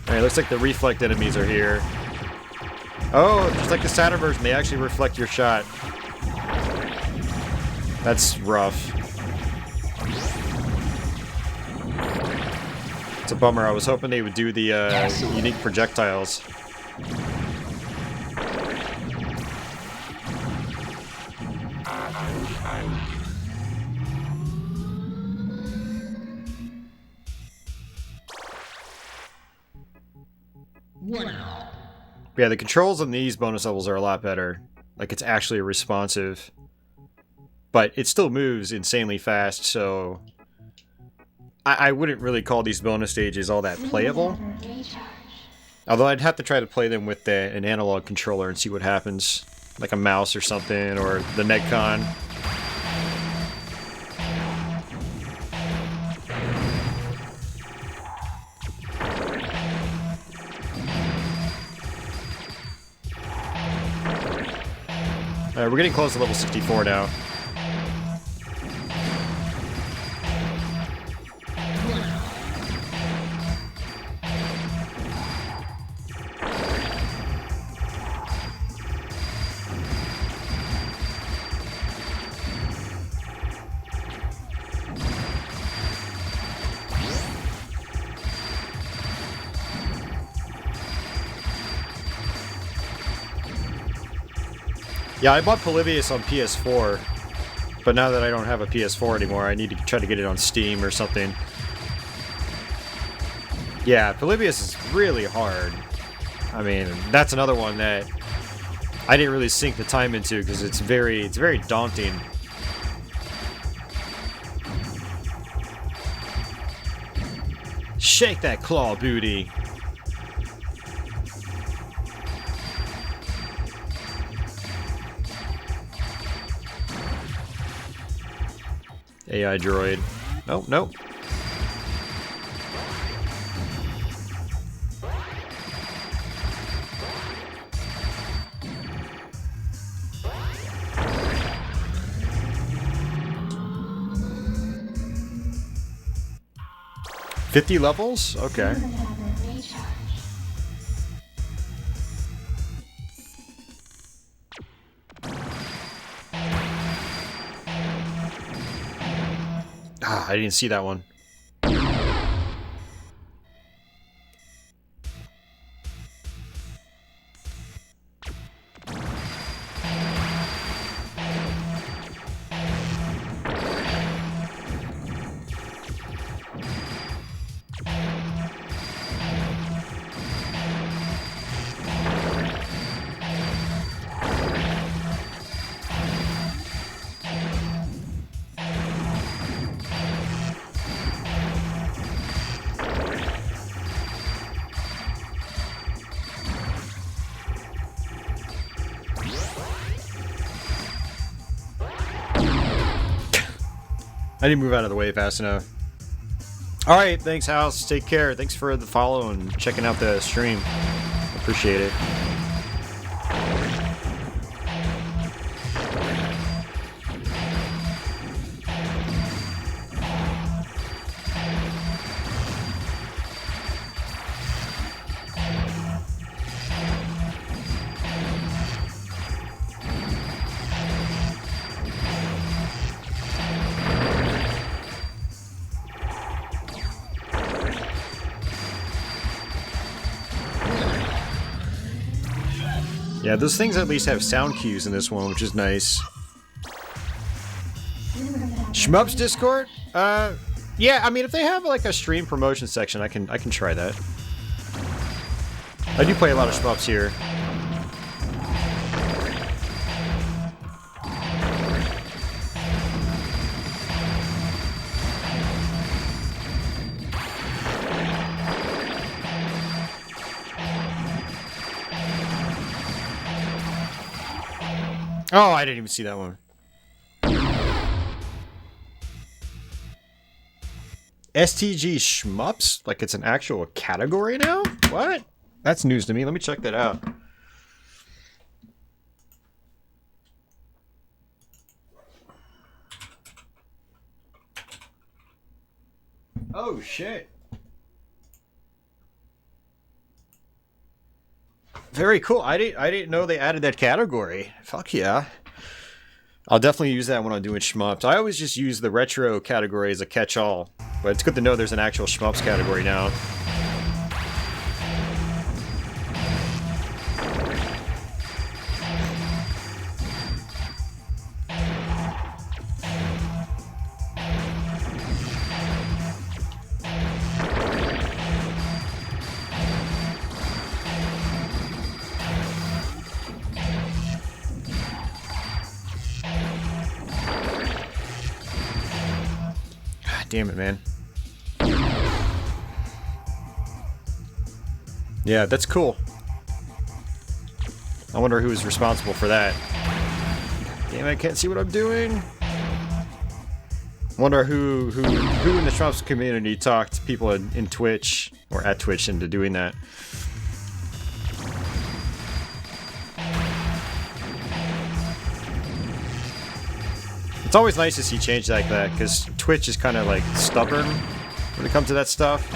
Alright, looks like the reflect enemies are here. Oh, just like the Saturn version, they actually reflect your shot. That's rough. It's a bummer. I was hoping they would do the unique projectiles. Yeah, the controls on these bonus levels are a lot better. Like, it's actually responsive. But it still moves insanely fast, so... I wouldn't really call these bonus stages all that playable. Although I'd have to try to play them with an analog controller and see what happens. Like a mouse or something, or the Netcon. We're getting close to level 64 now. Yeah, I bought Polybius on PS4, but now that I don't have a PS4 anymore, I need to try to get it on Steam or something. Yeah, Polybius is really hard. I mean, that's another one that I didn't really sink the time into because it's very daunting. Shake that claw booty. AI droid. Nope, nope. $50 levels? Okay. Ah, I didn't see that one. I didn't move out of the way fast enough. Alright, thanks, House. Take care. Thanks for the follow and checking out the stream. Appreciate it. Yeah, those things at least have sound cues in this one, which is nice. Shmups Discord? Yeah, I mean, if they have like a stream promotion section, I can try that. I do play a lot of shmups here. Oh, I didn't even see that one. STG Shmups? Like it's an actual category now? What? That's news to me. Let me check that out. Oh, shit. Very cool. I didn't know they added that category. Fuck yeah. I'll definitely use that when I'm doing shmups. I always just use the retro category as a catch-all, but it's good to know there's an actual shmups category now. Damn it, man. Yeah, that's cool. I wonder who is responsible for that. Damn, I can't see what I'm doing. Wonder who in the Trumps community talked people in Twitch or at Twitch into doing that. It's always nice to see change like that, because Twitch is kind of like stubborn when it comes to that stuff.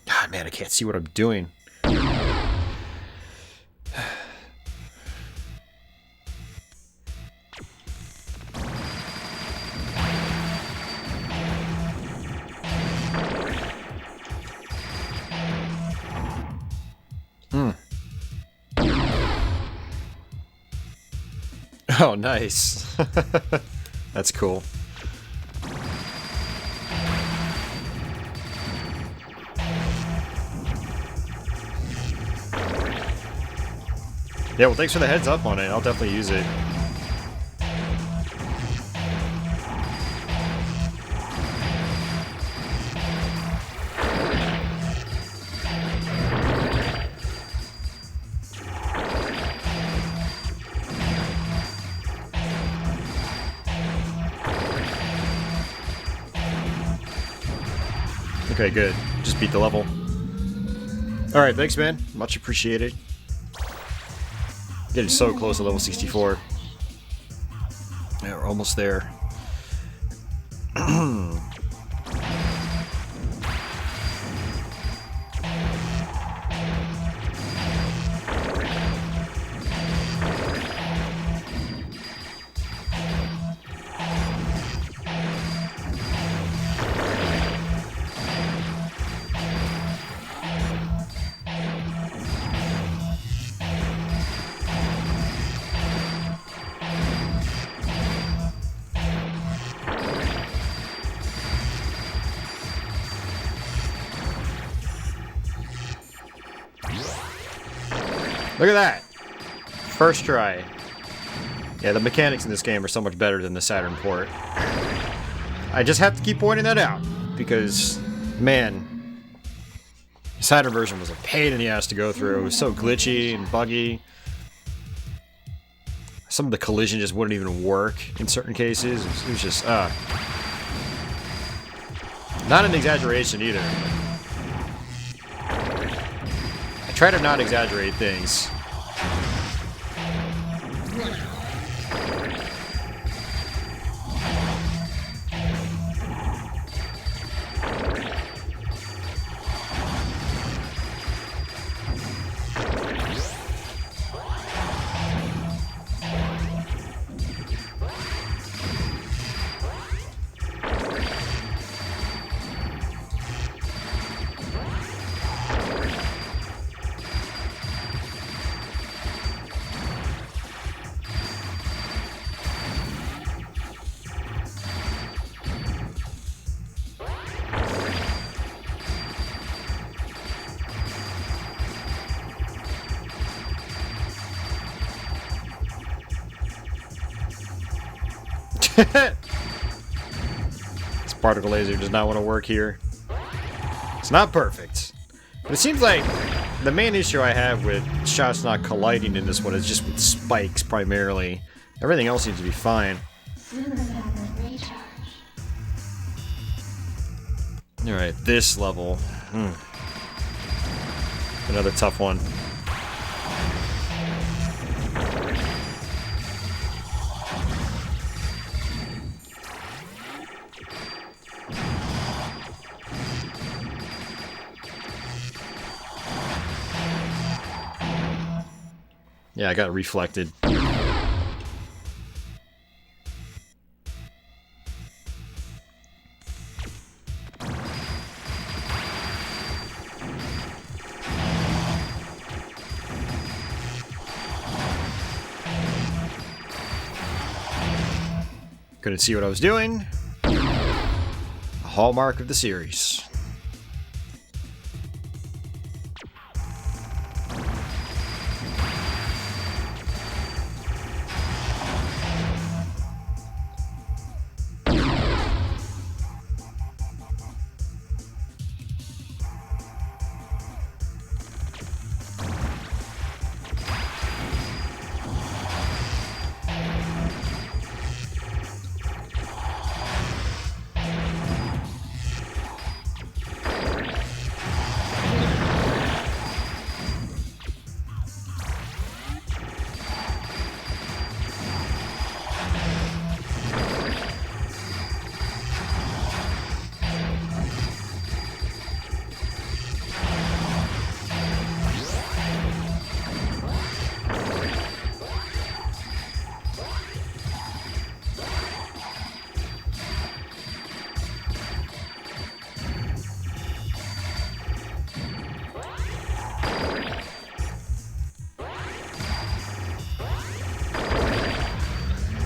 God, man, I can't see what I'm doing. Oh, nice. That's cool. Yeah, well, thanks for the heads up on it. I'll definitely use it. Okay, good. Just beat the level. Alright, thanks, man. Much appreciated. Getting so close to level 64. Yeah, we're almost there. Look at that! First try. Yeah, the mechanics in this game are so much better than the Saturn port. I just have to keep pointing that out, because, man, the Saturn version was a pain in the ass to go through. It was so glitchy and buggy. Some of the collision just wouldn't even work in certain cases. It was just, not an exaggeration either. I try to not exaggerate things. This particle laser does not want to work here. It's not perfect. But it seems like the main issue I have with shots not colliding in this one is just with spikes primarily. Everything else seems to be fine. Alright, this level. Another tough one. Yeah, I got reflected. Couldn't see what I was doing. A hallmark of the series.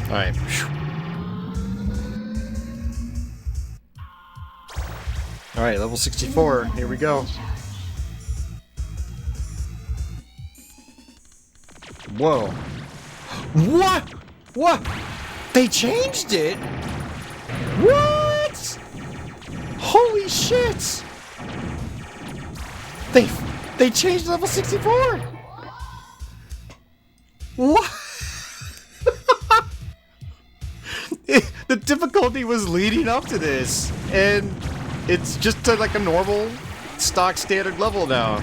Alright. Alright, level 64. Here we go. Whoa. What? What? They changed it? What? Holy shit! They changed level 64! What? The difficulty was leading up to this, and It's just like a normal, stock standard level now.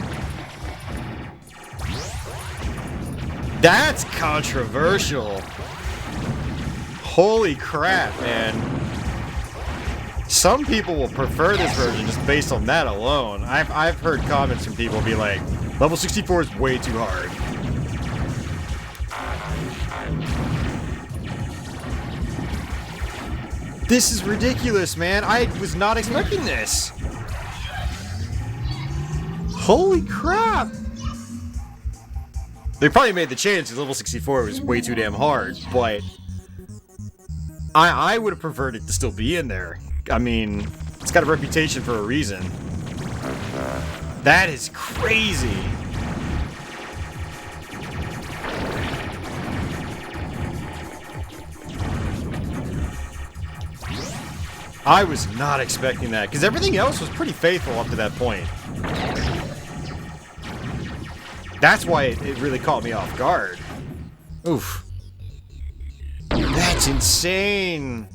That's controversial. Holy crap, man. Some people will prefer this version just based on that alone. I've heard comments from people be like, level 64 is way too hard. This is ridiculous, man. I was not expecting this. Holy crap. They probably made the change because level 64 was way too damn hard, but I would have preferred it to still be in there. I mean, it's got a reputation for a reason. That is crazy. I was not expecting that, because everything else was pretty faithful up to that point. That's why it really caught me off guard. Oof. That's insane.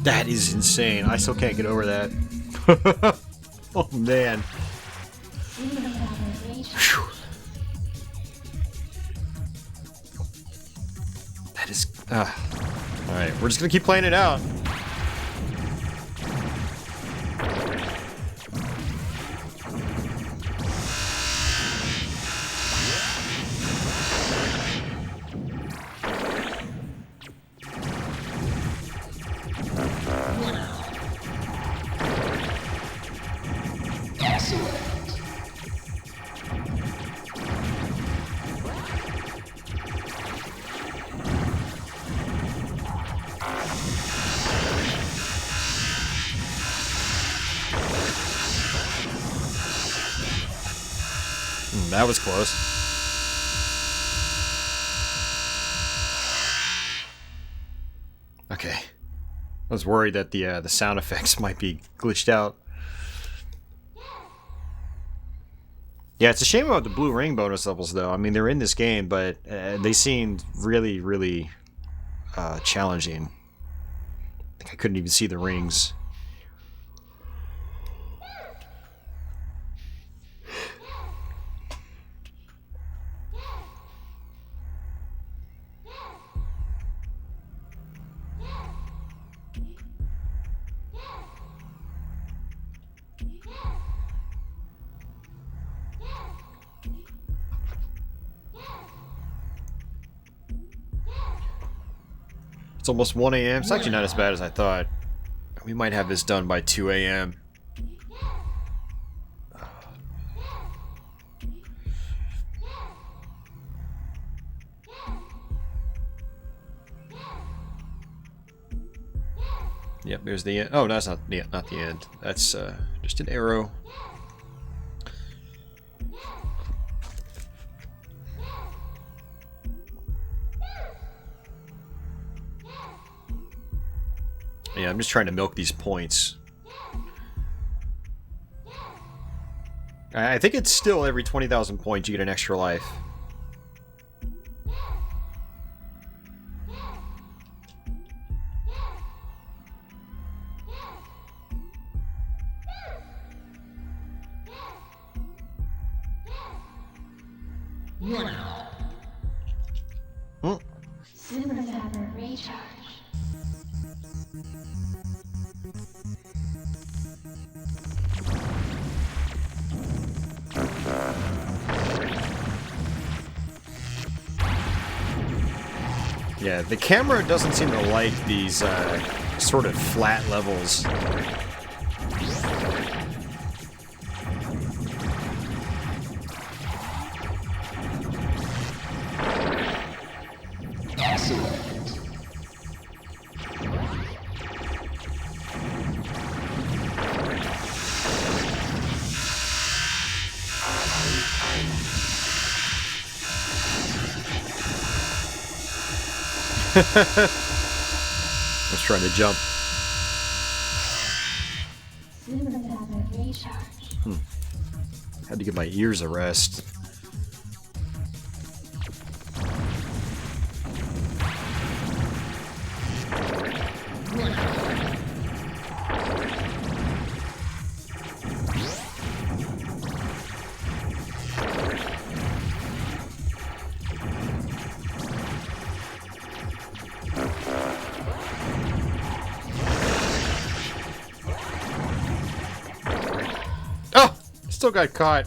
That is insane. I still can't get over that. Oh, man. Whew. That is... Alright, we're just gonna keep playing it out. That was close. Okay. I was worried that the sound effects might be glitched out. Yeah, it's a shame about the blue ring bonus levels, though. I mean, they're in this game, but they seemed really, really challenging. I think I couldn't even see the rings. It's almost 1 a.m. It's actually not as bad as I thought. We might have this done by 2 a.m. Yep, there's the end. Oh, that's not the end. That's just an arrow. Yeah, I'm just trying to milk these points. I think it's still every 20,000 points you get an extra life. Super Saturn recharge. Yeah, the camera doesn't seem to like these sort of flat levels. I was trying to jump. Super Zapper recharge. Had to give my ears a rest. Oh! Still got caught.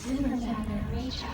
Super Zapper recharge.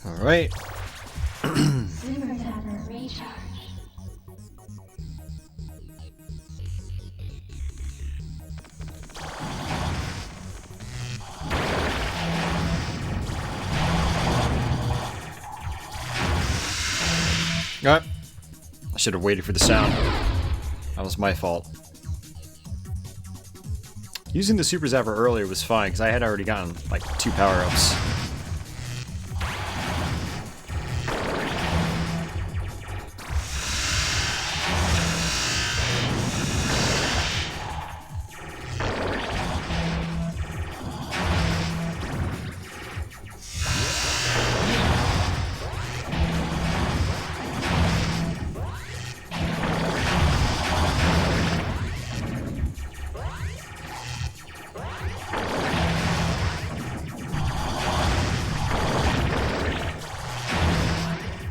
All right. Super Zapper recharge. I should have waited for the sound. That was my fault. Using the Super Zapper earlier was fine because I had already gotten like 2 power-ups.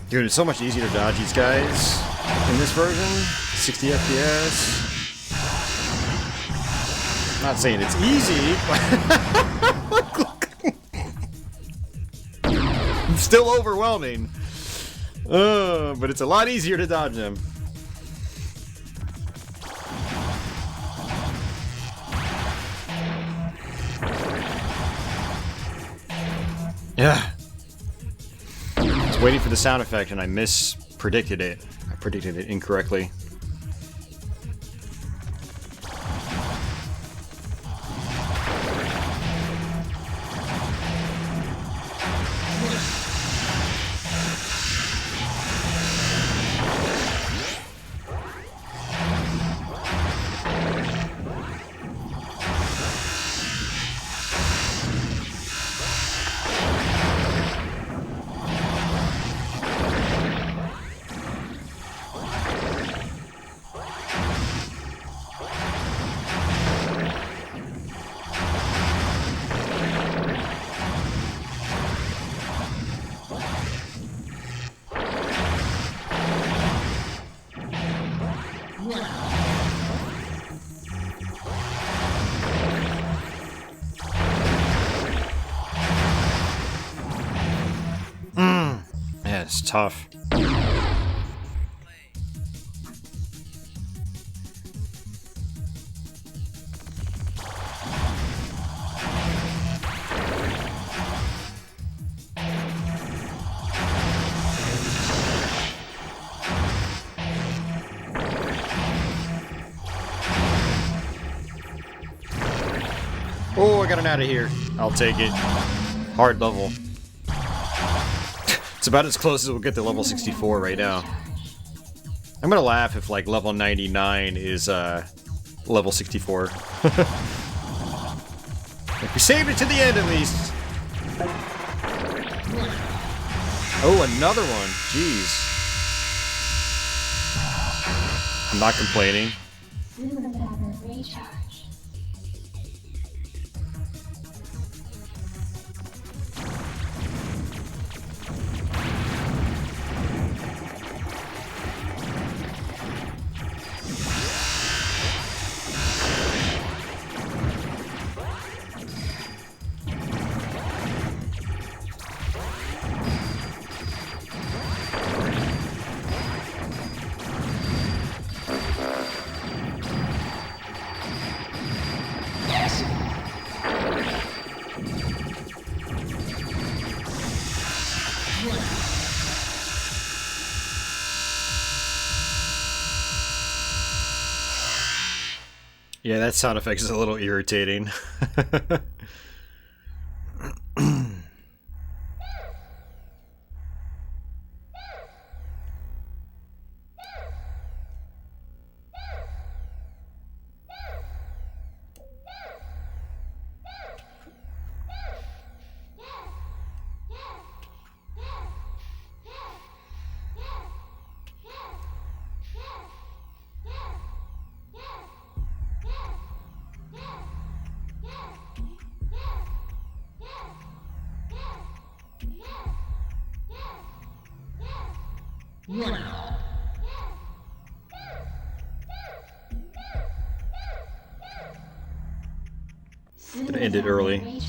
Dude, it's so much easier to dodge these guys in this version. 60 FPS. Not saying it's easy, but it's still overwhelming. But it's a lot easier to dodge them. Yeah. Waiting for the sound effect and I mispredicted it. I predicted it incorrectly. It's tough. Oh, I got an out of here. I'll take it. Hard level. It's about as close as we'll get to level 64 right now. I'm gonna laugh if like level 99 is level 64. Like, we saved it to the end at least. Oh, another one. Jeez. I'm not complaining. Super Dapper Recharge. Yeah, that sound effect is a little irritating. Gonna end it early.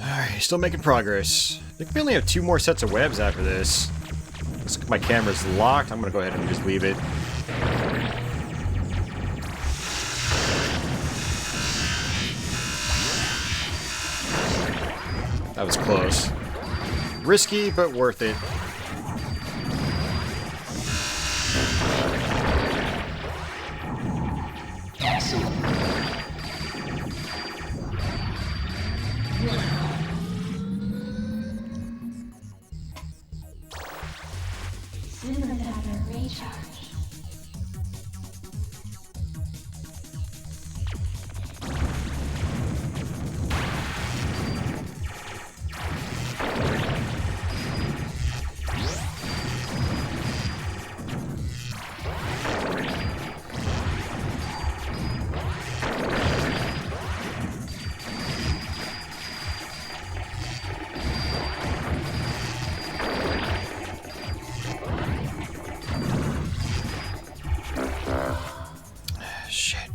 Alright, still making progress. I think we only have 2 more sets of webs after this. Looks like my camera's locked. I'm gonna go ahead and just leave it. That was close. Risky, but worth it. Super Dapper Recharge. Shit.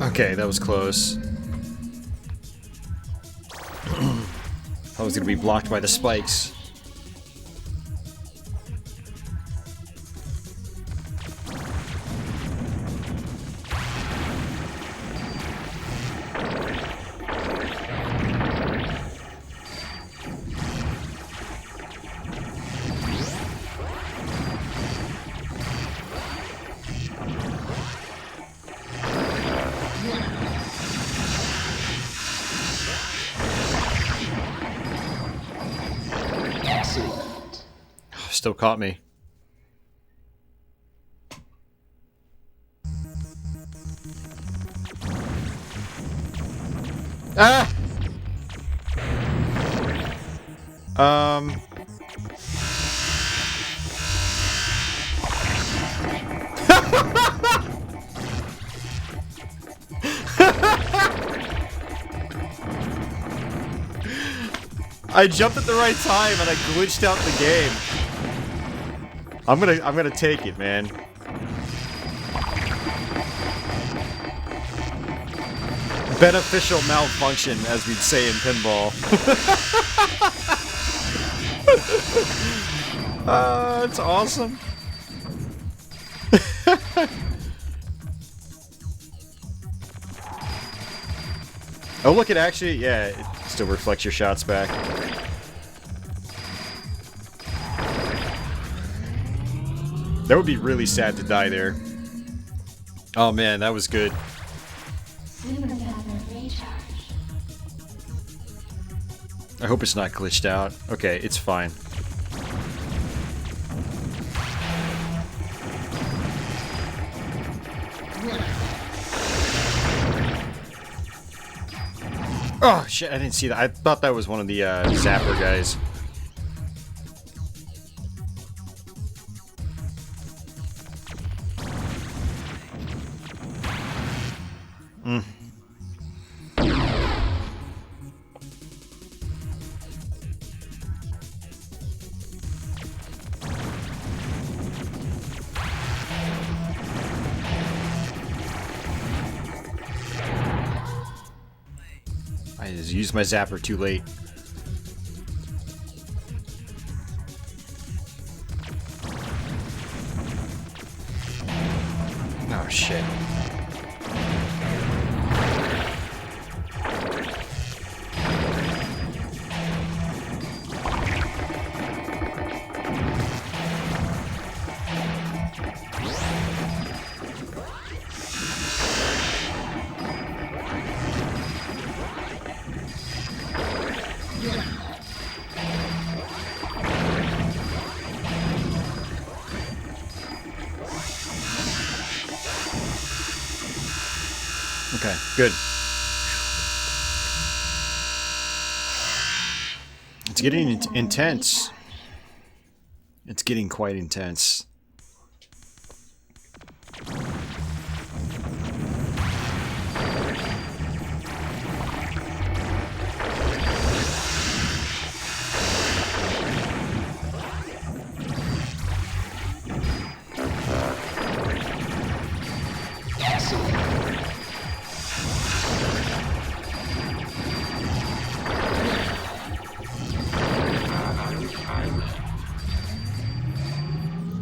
Okay, that was close. I was gonna be blocked by the spikes. still caught me. Ah! I jumped at the right time and I glitched out the game. I'm gonna take it, man. Beneficial malfunction, as we'd say in pinball. It's awesome. Oh, look, it actually, yeah, it still reflects your shots back. That would be really sad to die there. Oh man, that was good. I hope it's not glitched out. Okay, it's fine. Oh shit, I didn't see that. I thought that was one of the zapper guys. I just used my zapper too late. Oh shit. Okay, good. It's getting intense. It's getting quite intense.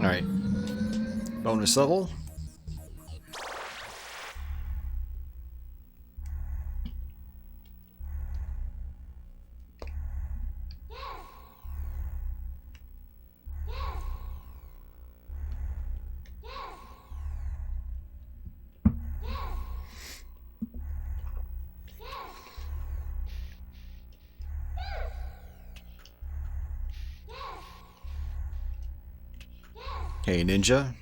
Alright. Bonus level. Hey, Ninja.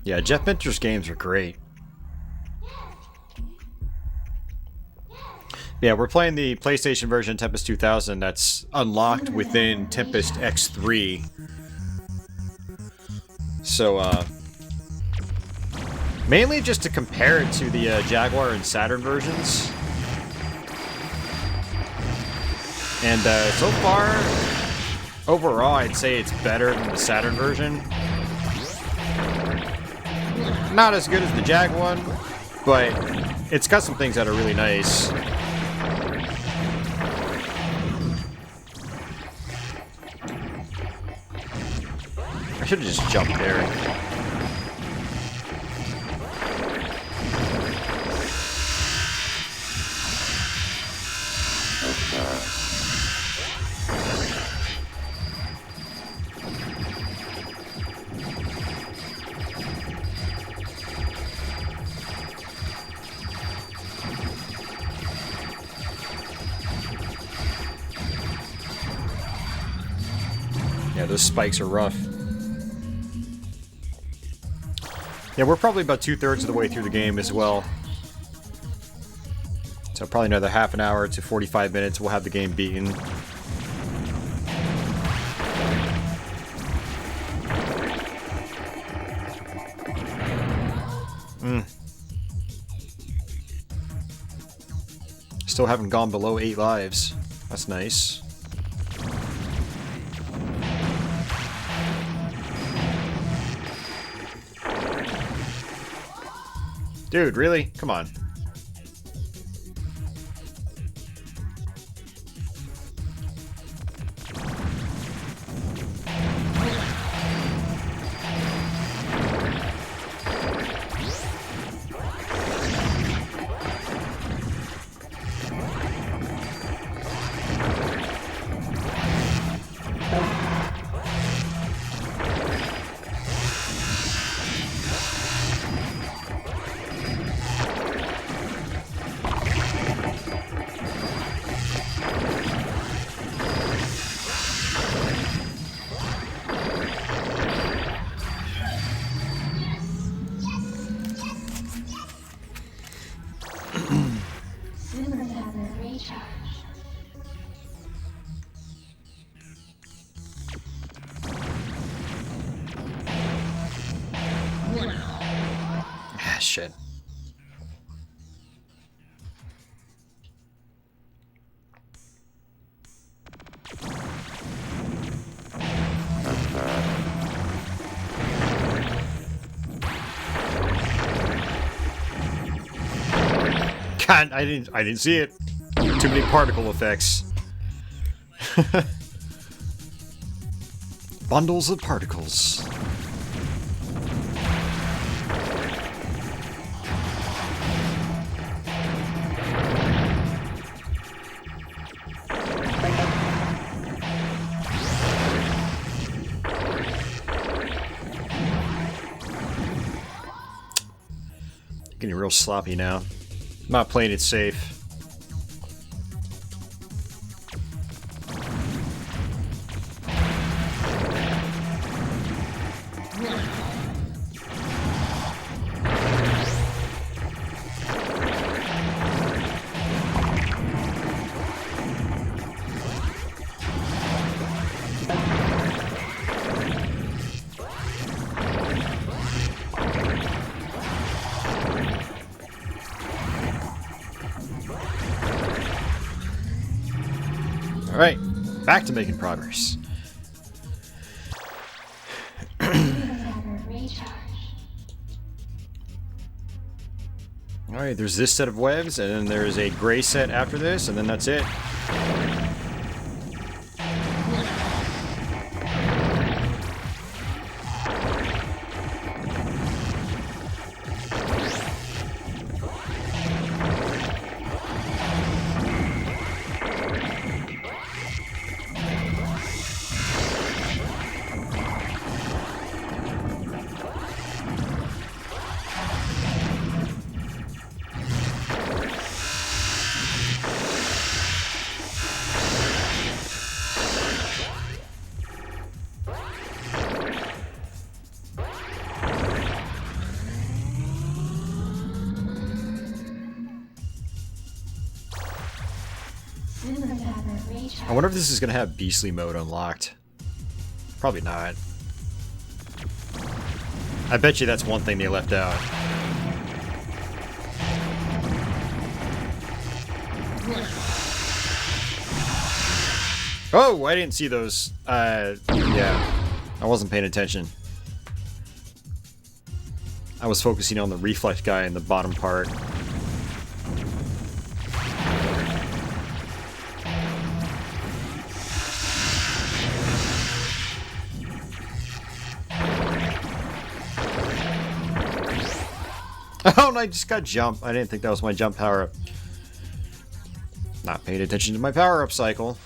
Yeah, Jeff Minter's games are great. Yeah, we're playing the PlayStation version Tempest 2000 that's unlocked within Tempest X3. So, mainly just to compare it to the Jaguar and Saturn versions. And so far, overall, I'd say it's better than the Saturn version. Not as good as the Jag one, but it's got some things that are really nice. I should have just jumped there. Yeah, those spikes are rough. Yeah, we're probably about 2/3 of the way through the game as well. So probably another half an hour to 45 minutes we'll have the game beaten. Still haven't gone below 8 lives. That's nice. Dude, really? Come on. Ah, shit. God, I didn't see it. Too many particle effects. Bundles of particles. Getting real sloppy now. I'm not playing it safe. Alright, back to making progress. Alright, there's this set of webs, and then there's a gray set after this, and then that's it. I wonder if this is going to have Beastly mode unlocked. Probably not. I bet you that's one thing they left out. Oh, I didn't see those. Yeah. I wasn't paying attention. I was focusing on the reflect guy in the bottom part. Oh, and I just got jump. I didn't think that was my jump power-up. Not paying attention to my power-up cycle.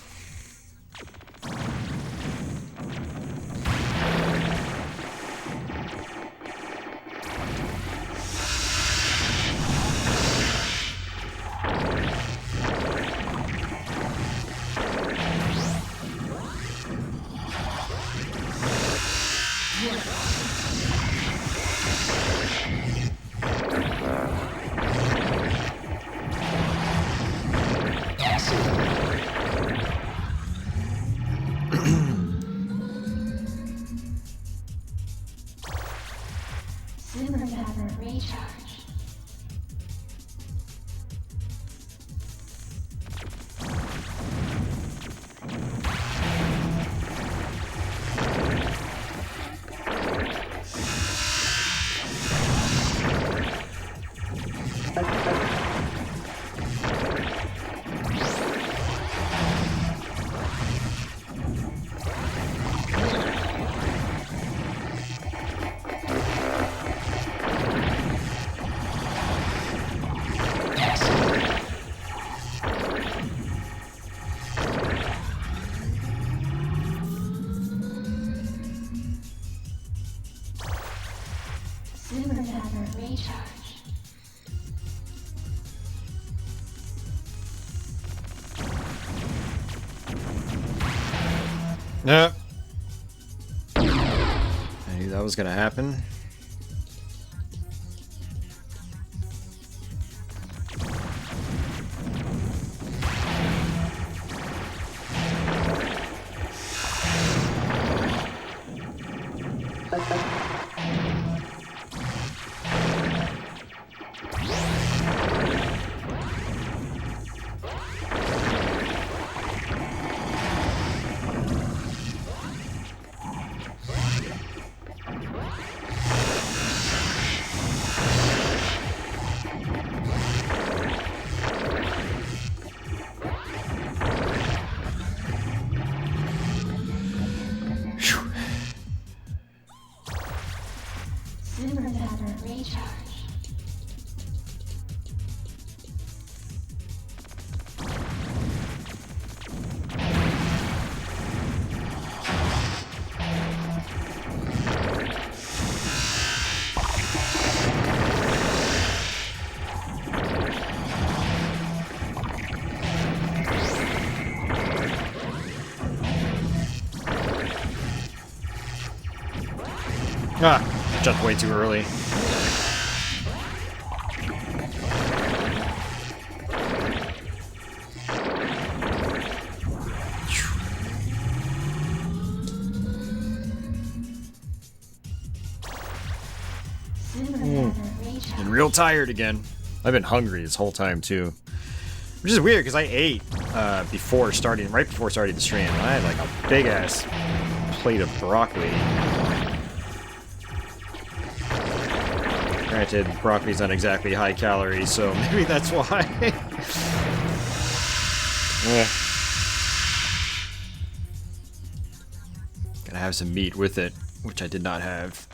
recharge. Yep. I knew that was gonna happen. Super Zapper recharge. Ah, jumped way too early. Super Zapper recharge. And real tired again. I've been hungry this whole time too. Which is weird because I ate right before starting the stream. I had like a big ass plate of broccoli. Granted, broccoli's not exactly high calories, so maybe that's why. Yeah. Gotta have some meat with it, which I did not have.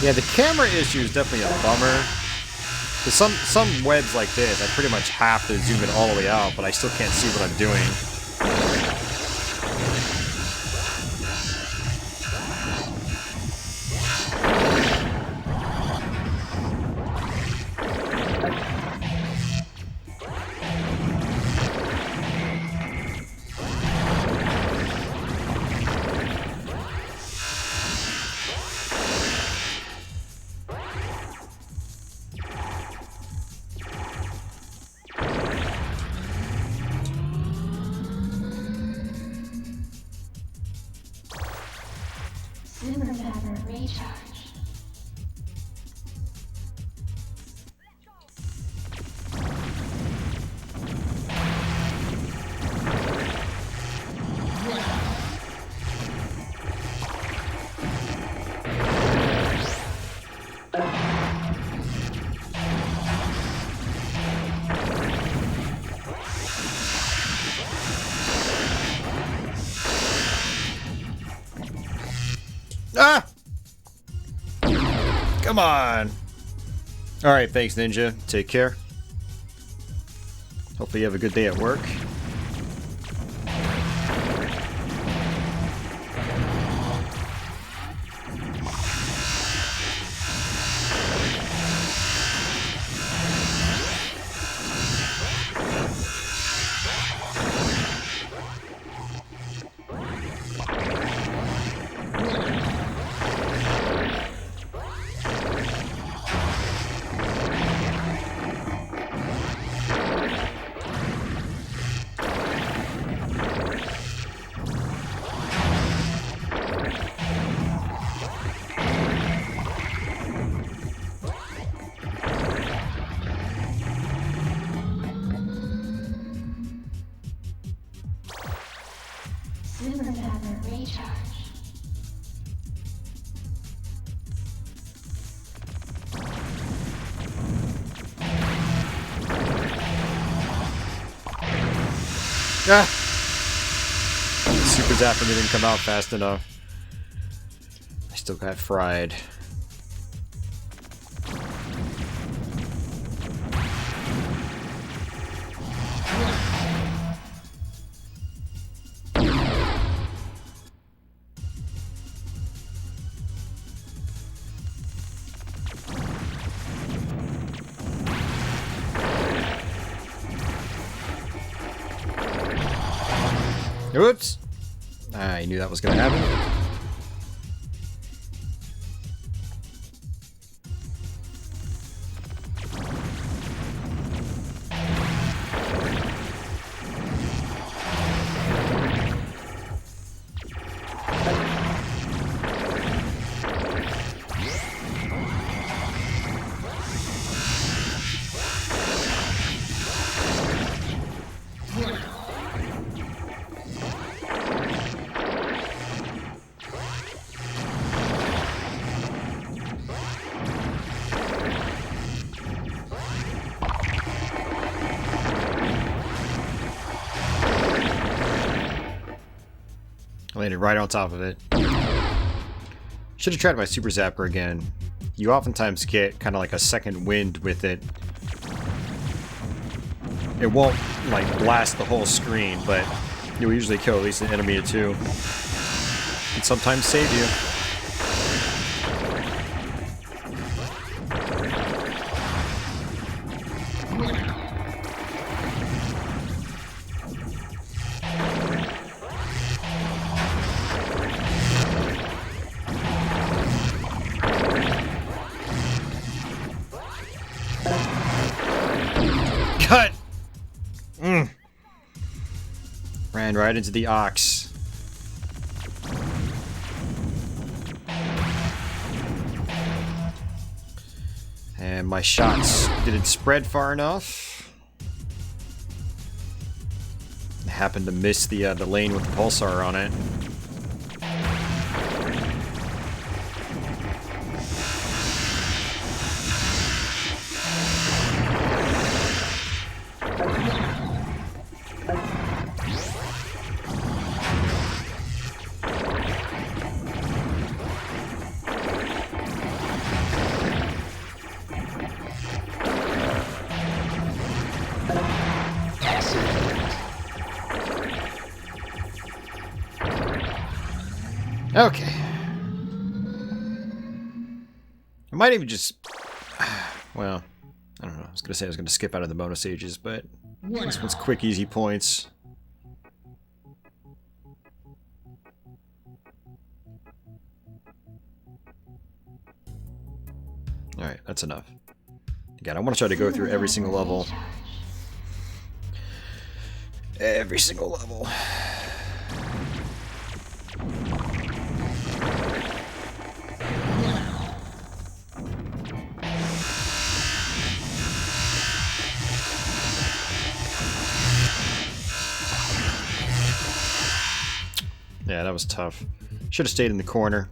Yeah, the camera issue is definitely a bummer. Because some webs like this, I pretty much have to zoom it all the way out, but I still can't see what I'm doing. Super Zapper recharge. Ah! Come on! Alright, thanks, Ninja. Take care. Hopefully you have a good day at work. Super Zapper recharge. Ah! Super Zapper didn't come out fast enough. I still got fried. Oops! I knew that was gonna happen. Landed right on top of it. Should have tried my Super Zapper again. You oftentimes get kind of like a second wind with it. It won't like blast the whole screen, but you'll usually kill at least an enemy or two. And sometimes save you. Cut! Ran right into the ox. And my shots didn't spread far enough. I happened to miss the lane with the pulsar on it. Okay. I might even just... Well, I don't know. I was going to say I was going to skip out of the bonus stages, but this one's quick, easy points. Alright, that's enough. Again, I want to try to go through every single level. Every single level. Yeah, that was tough. Should have stayed in the corner.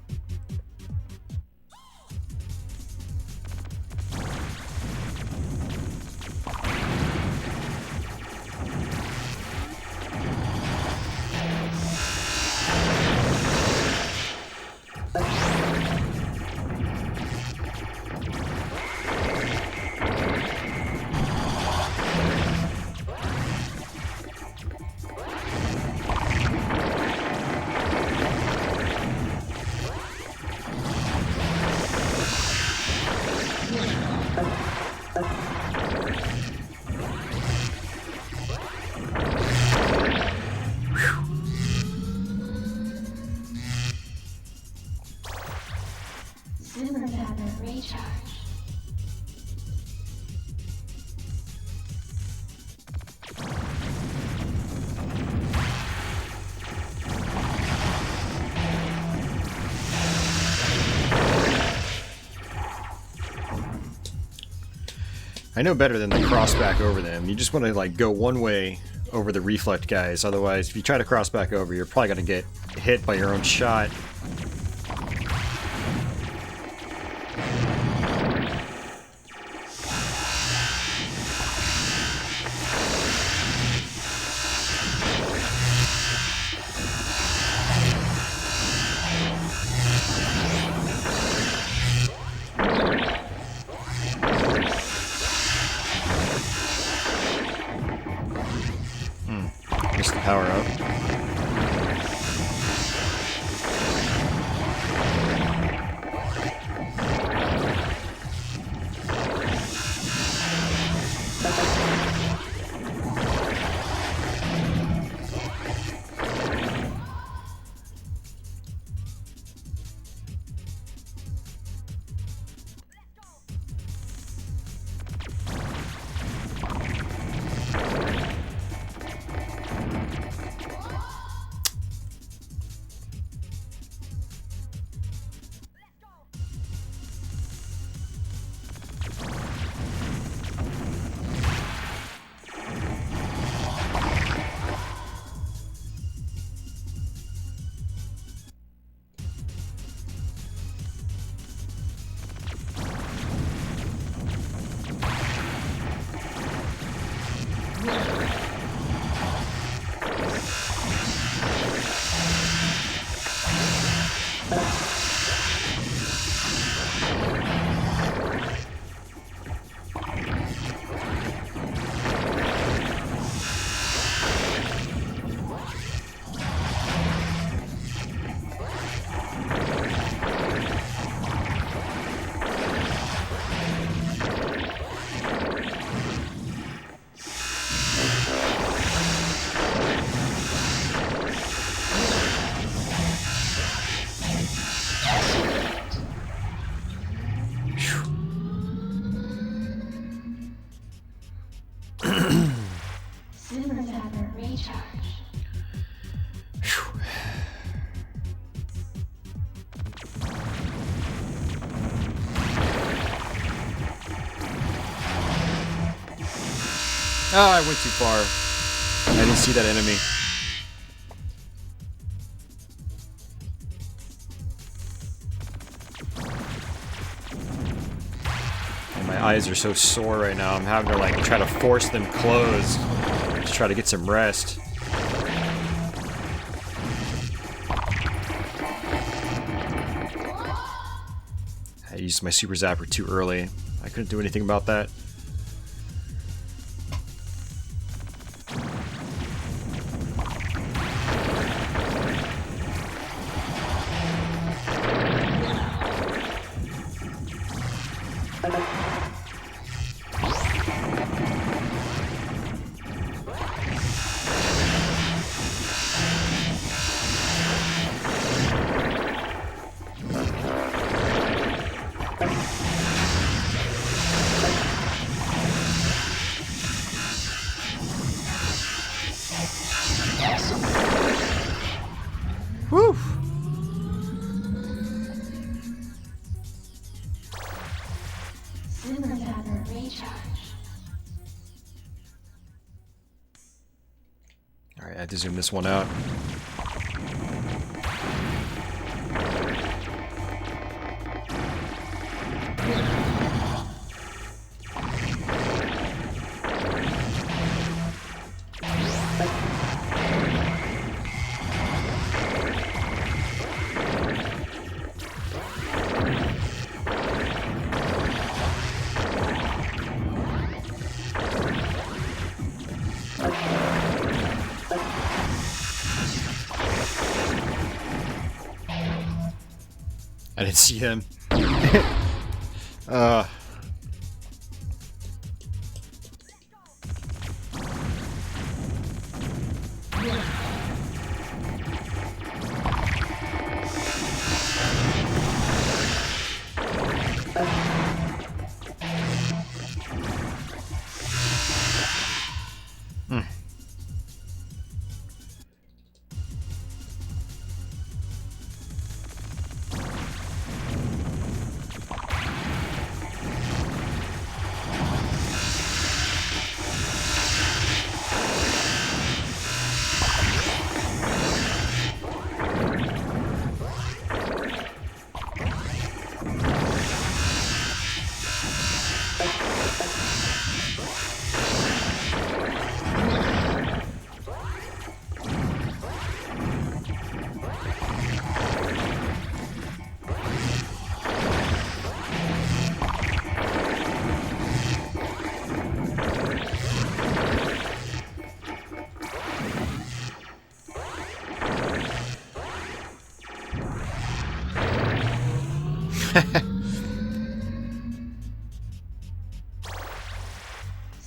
Super Zapper recharge. I know better than the cross back over them. You just want to like go one way over the reflect guys. Otherwise, if you try to cross back over, you're probably going to get hit by your own shot. Missed the power up. Super Zapper recharge. Ah, I went too far. I didn't see that enemy. And my eyes are so sore right now. I'm having to like try to force them closed to try to get some rest. I used my super zapper too early. I couldn't do anything about that. Whew. Super Zapper recharge. Alright, I have to zoom this one out. I didn't see him.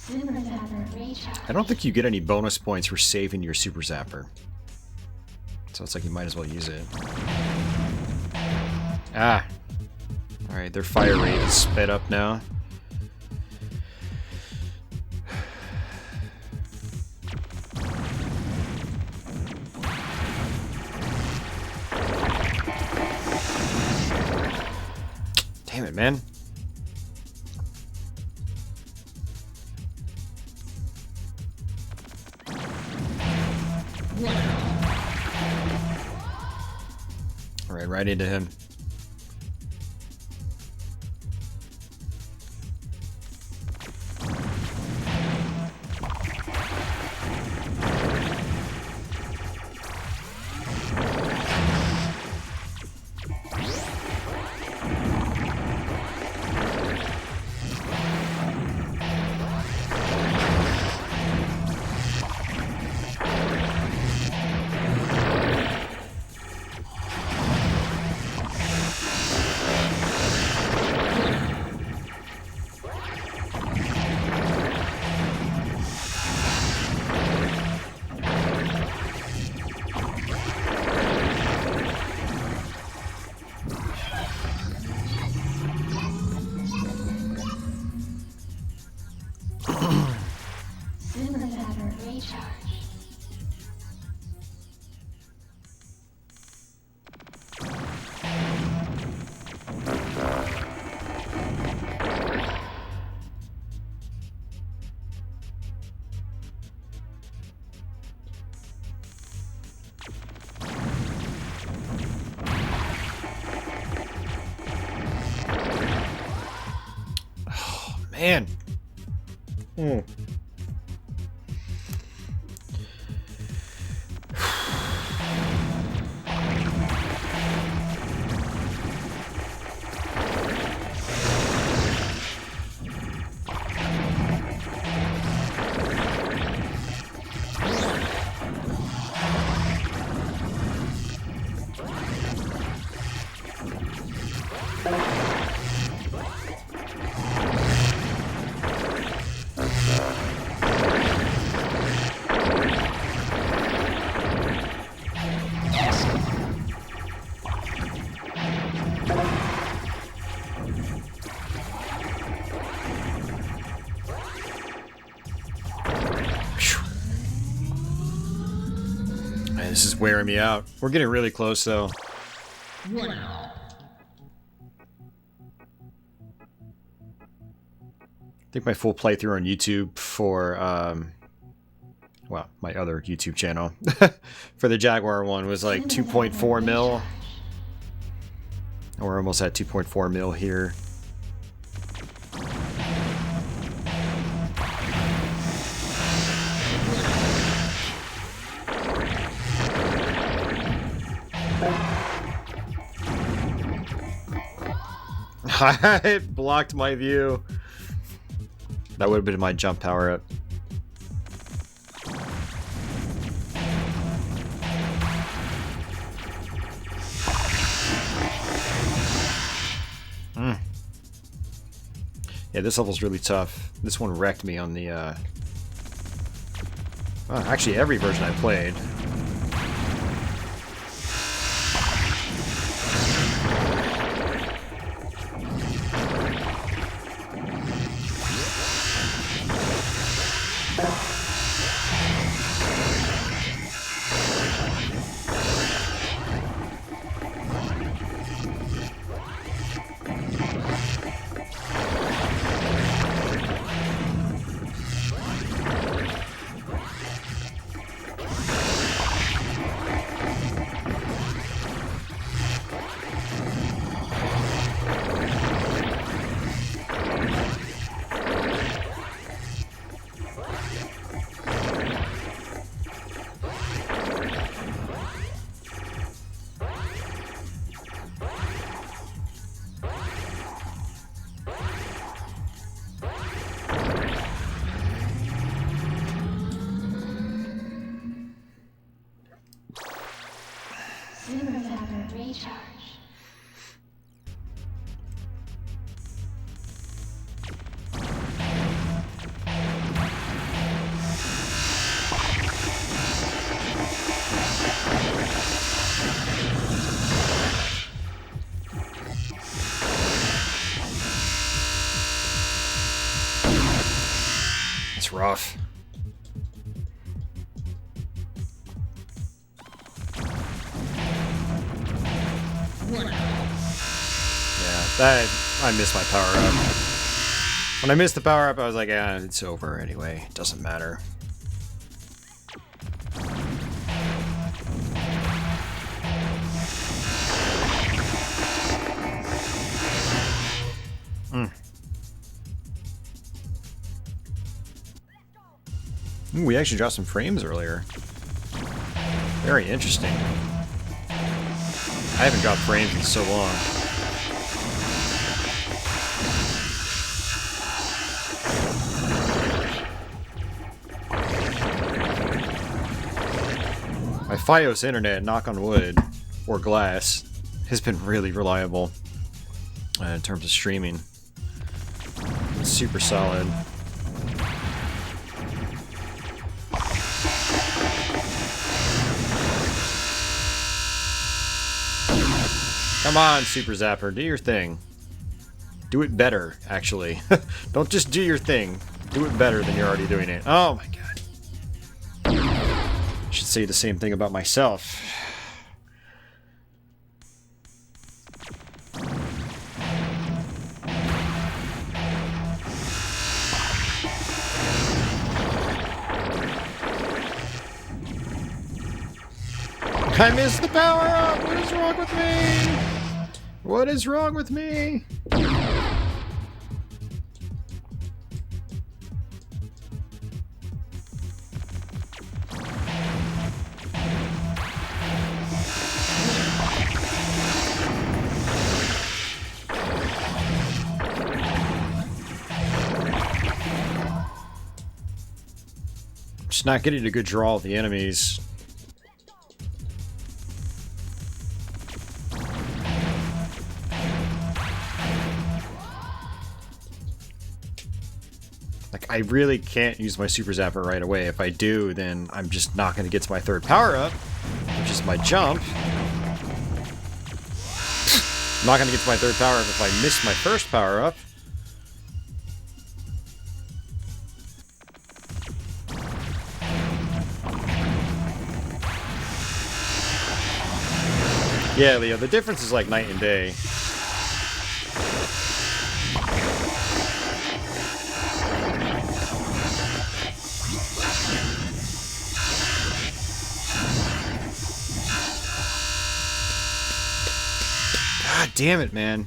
Super Zapper recharge. I don't think you get any bonus points for saving your super zapper. So it's like you might as well use it. Ah. Alright, their fire rate is sped up now. Damn it, man. Alright, right into him. Man. Mm. This is wearing me out. We're getting really close, though. I think my full playthrough on YouTube for, well, my other YouTube channel for the Jaguar one was like 2.4 mil. We're almost at 2.4 mil here. It blocked my view. That would have been my jump power up. Yeah, this level's really tough. This one wrecked me on the, well, actually every version I played. Super Zapper recharge. It's rough. Yeah, I missed my power up. When I missed the power up, I was like, ah, it's over anyway. It doesn't matter. Ooh, we actually dropped some frames earlier. Very interesting. I haven't dropped frames in so long. My Fios internet, knock on wood, or glass, has been really reliable in terms of streaming. It's super solid. Come on, Super Zapper, do your thing. Do it better, actually. Don't just do your thing. Do it better than you're already doing it. Oh my god. I should say the same thing about myself. I missed the power up! What is wrong with me? What is wrong with me? Just not getting a good draw of the enemies. Like, I really can't use my Super Zapper right away. If I do, then I'm just not going to get to my third power-up, which is my jump. I'm not going to get to my third power-up if I miss my first power-up. Yeah, Leo, the difference is like night and day. God damn it, man.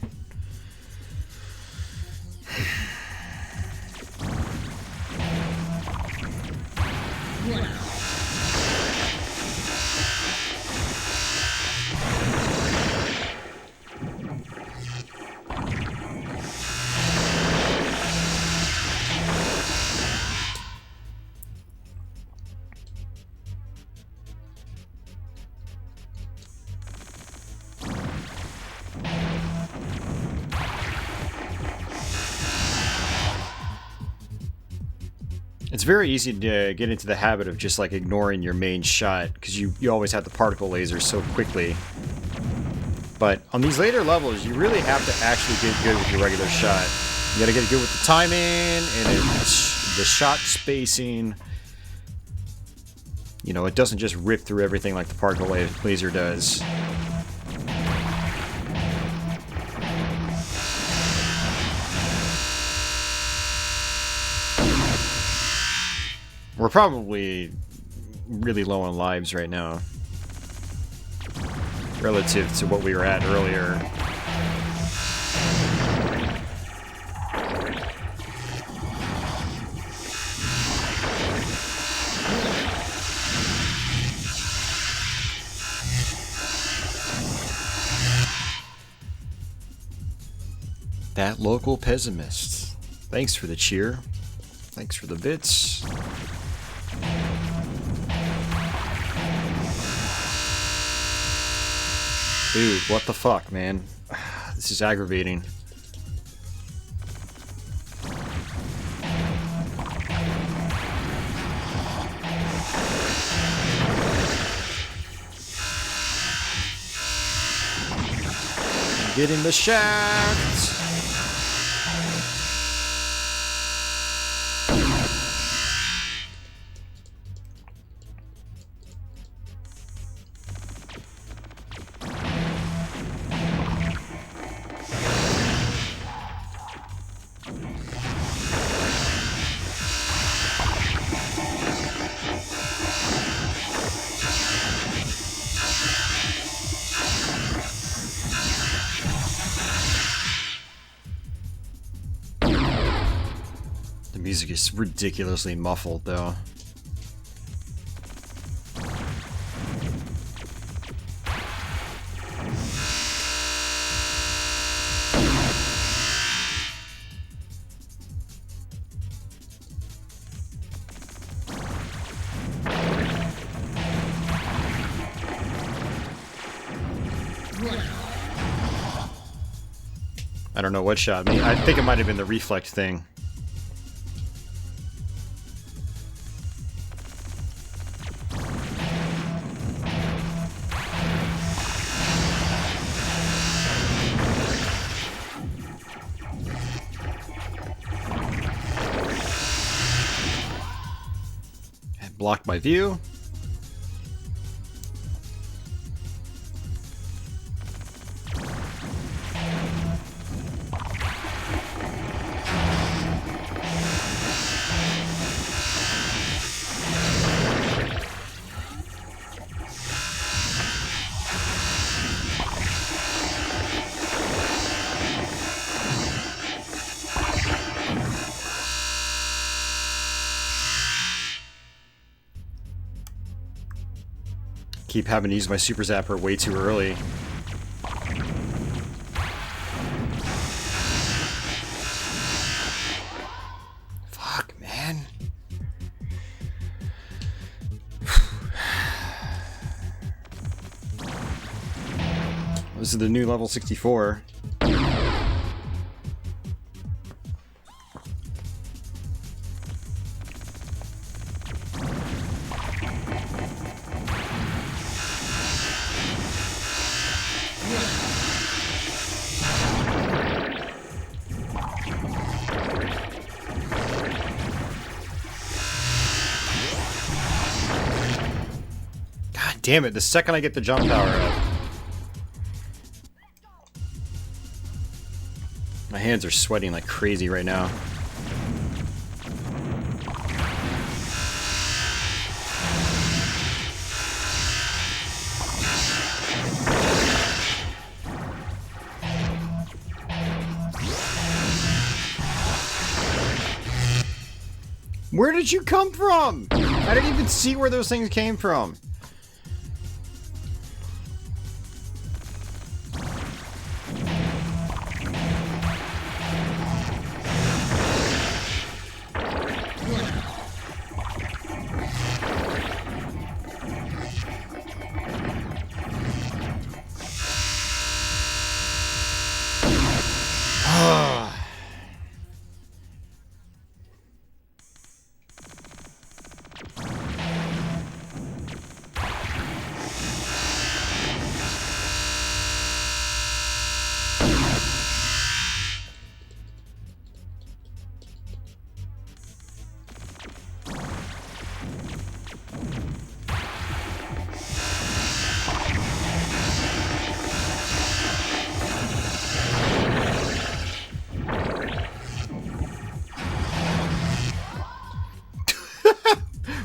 It's very easy to get into the habit of just like ignoring your main shot because you always have the particle laser so quickly. But on these later levels, you really have to actually get good with your regular shot. You gotta get good with the timing and the shot spacing. You know, it doesn't just rip through everything like the particle laser does. We're probably really low on lives right now, relative to what we were at earlier. That local pessimist. Thanks for the cheer. Thanks for the bits. Dude, what the fuck, man? This is aggravating. Getting the shaft! The music is ridiculously muffled, though. I don't know what shot me. I think it might have been the reflect thing. Blocked my view. Keep having to use my Super Zapper way too early. Fuck, man. This is the new level 64. God damn it, the second I get the jump power up. My hands are sweating like crazy right now. Where did you come from? I didn't even see where those things came from.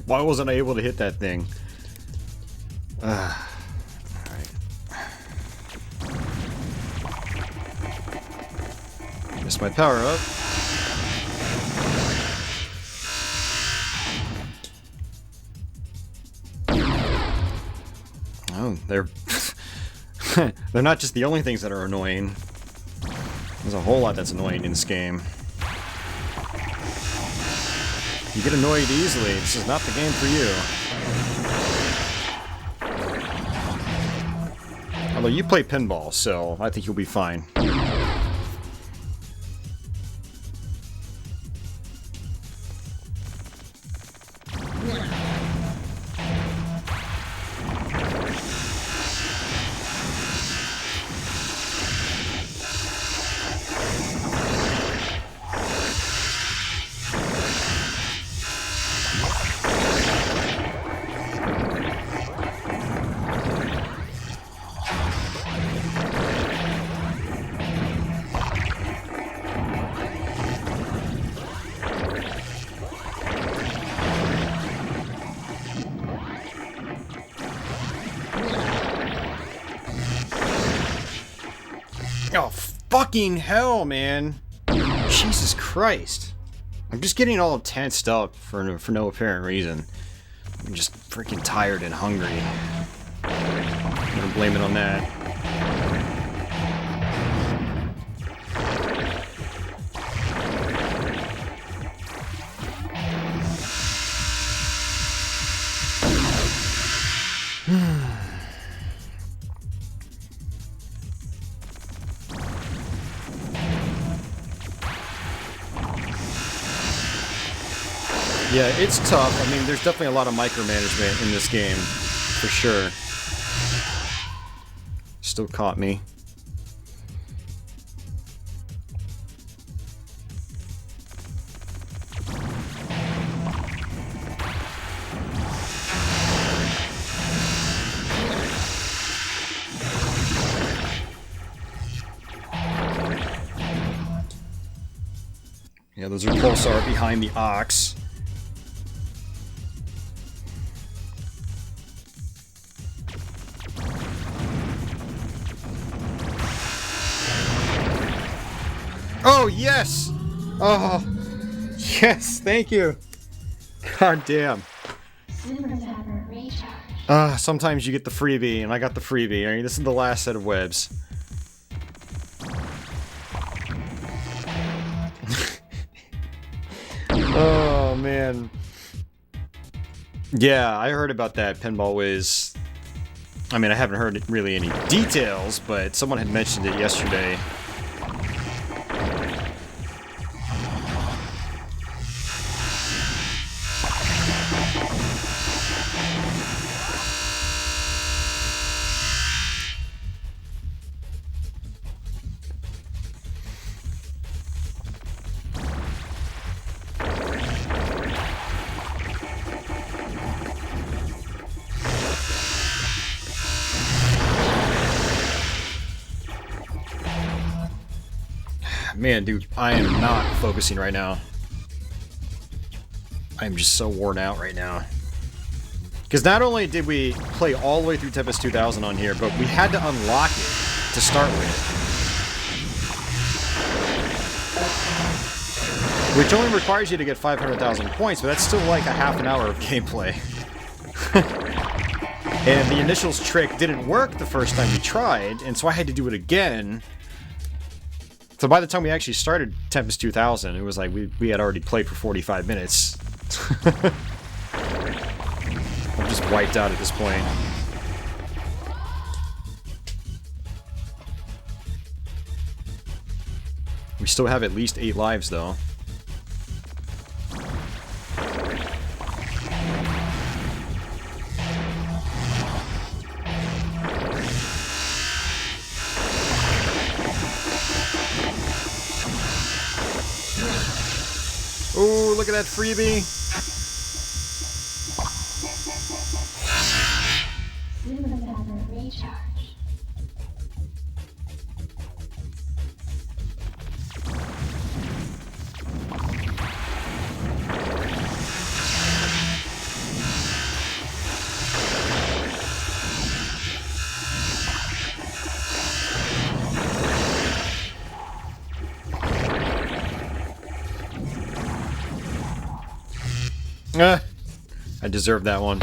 Why wasn't I able to hit that thing? Alright. Missed my power up. Oh, they're they're not just the only things that are annoying. There's a whole lot that's annoying in this game. You get annoyed easily, this is not the game for you. Although you play pinball, so I think you'll be fine. Oh, fucking hell, man. Jesus Christ. I'm just getting all tensed up for no apparent reason. I'm just freaking tired and hungry. I'm gonna blame it on that. Yeah, it's tough. I mean, there's definitely a lot of micromanagement in this game, for sure. Still caught me. Yeah, those are pulsar behind the ox. Oh, yes! Oh, yes, thank you. God damn. Sometimes you get the freebie, and I got the freebie. I mean, this is the last set of webs. Oh, man. Yeah, I heard about that Pinball Wiz I mean, I haven't heard really any details, but someone had mentioned it yesterday. Man, dude, I am not focusing right now. I am just so worn out right now. Because not only did we play all the way through Tempest 2000 on here, but we had to unlock it to start with. Which only requires you to get 500,000 points, but that's still like a half an hour of gameplay. And the initials trick didn't work the first time we tried, and so I had to do it again. So by the time we actually started Tempest 2000, it was like we had already played for 45 minutes. I'm just wiped out at this point. We still have at least 8 lives, though. Oh, look at that freebie. Recharge. I deserve that one.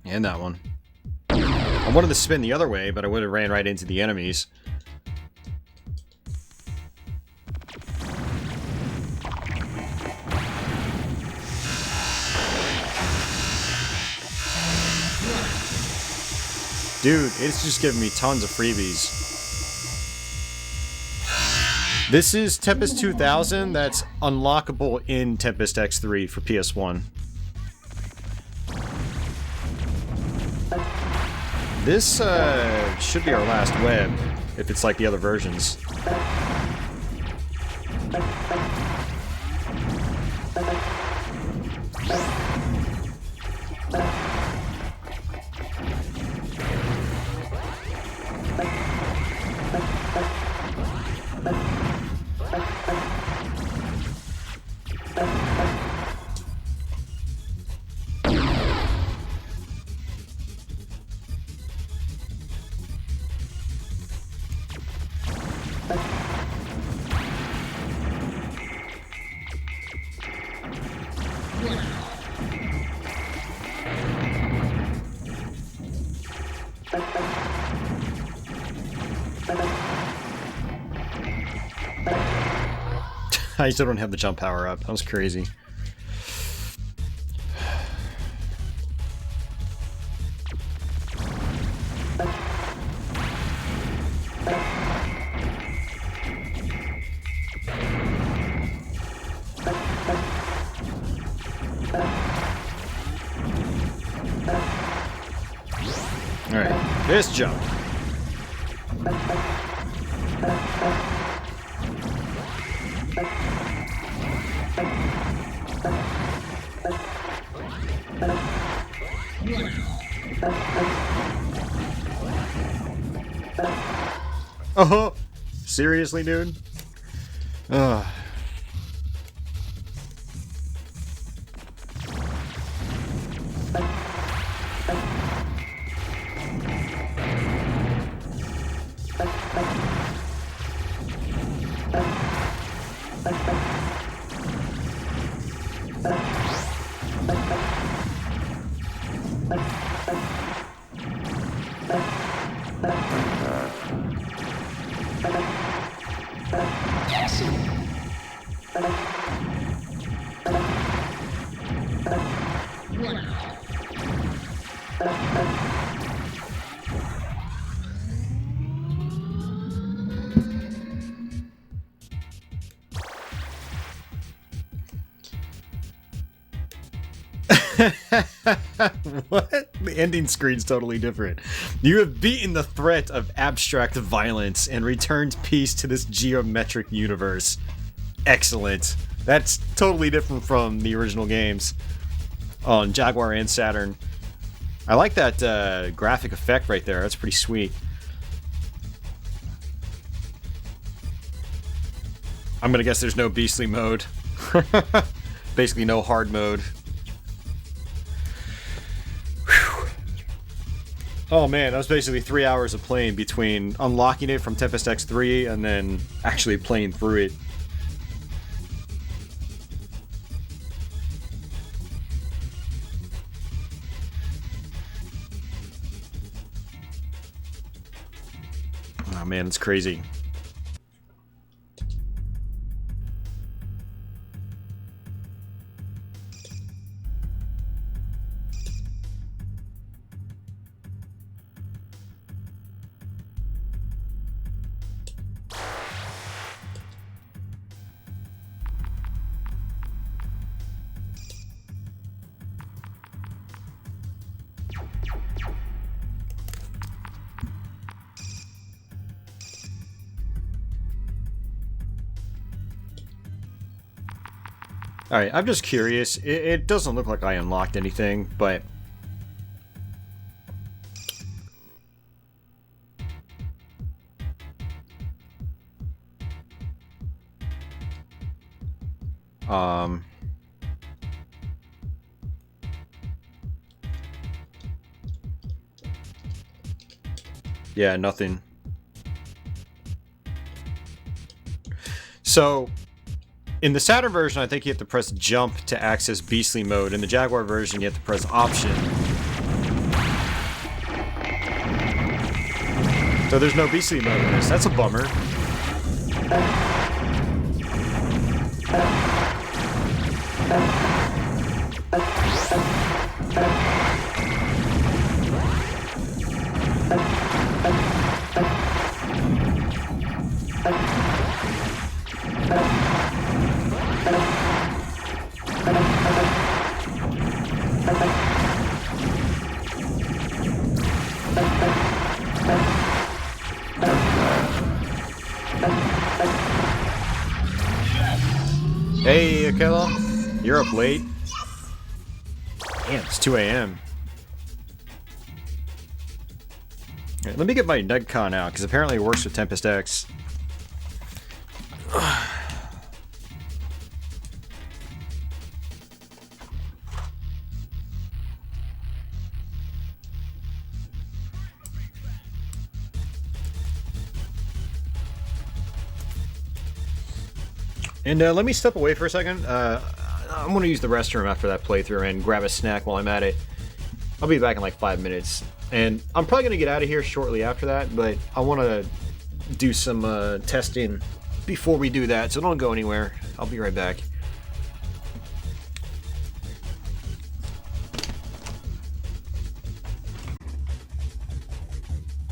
And that one. I wanted to spin the other way, but I would have ran right into the enemies. Dude, it's just giving me tons of freebies. This is Tempest 2000 that's unlockable in Tempest X3 for PS1. This should be our last web, if it's like the other versions. I still don't have the jump power up. That was crazy. Alright, this jump. Oh, seriously, dude? Ugh. What? The ending screen's totally different. You have beaten the threat of abstract violence and returned peace to this geometric universe. Excellent. That's totally different from the original games on Jaguar and Saturn. I like that graphic effect right there. That's pretty sweet. I'm gonna guess there's no beastly mode. Basically no hard mode. Whew. Oh man, that was basically 3 hours of playing between unlocking it from Tempest X3 and then actually playing through it. Oh man, it's crazy. Alright, I'm just curious. It doesn't look like I unlocked anything, but... Yeah, nothing. So... in the Saturn version, I think you have to press jump to access beastly mode. In the Jaguar version, you have to press option. So there's no beastly mode in this. That's a bummer. Hey, Akela. You're up late. Damn, it's 2 a.m. Right, let me get my Nugcon out, because apparently it works with Tempest X. And let me step away for a second. I'm going to use the restroom after that playthrough and grab a snack while I'm at it. I'll be back in like 5 minutes. And I'm probably going to get out of here shortly after that, but I want to do some testing before we do that, so don't go anywhere. I'll be right back.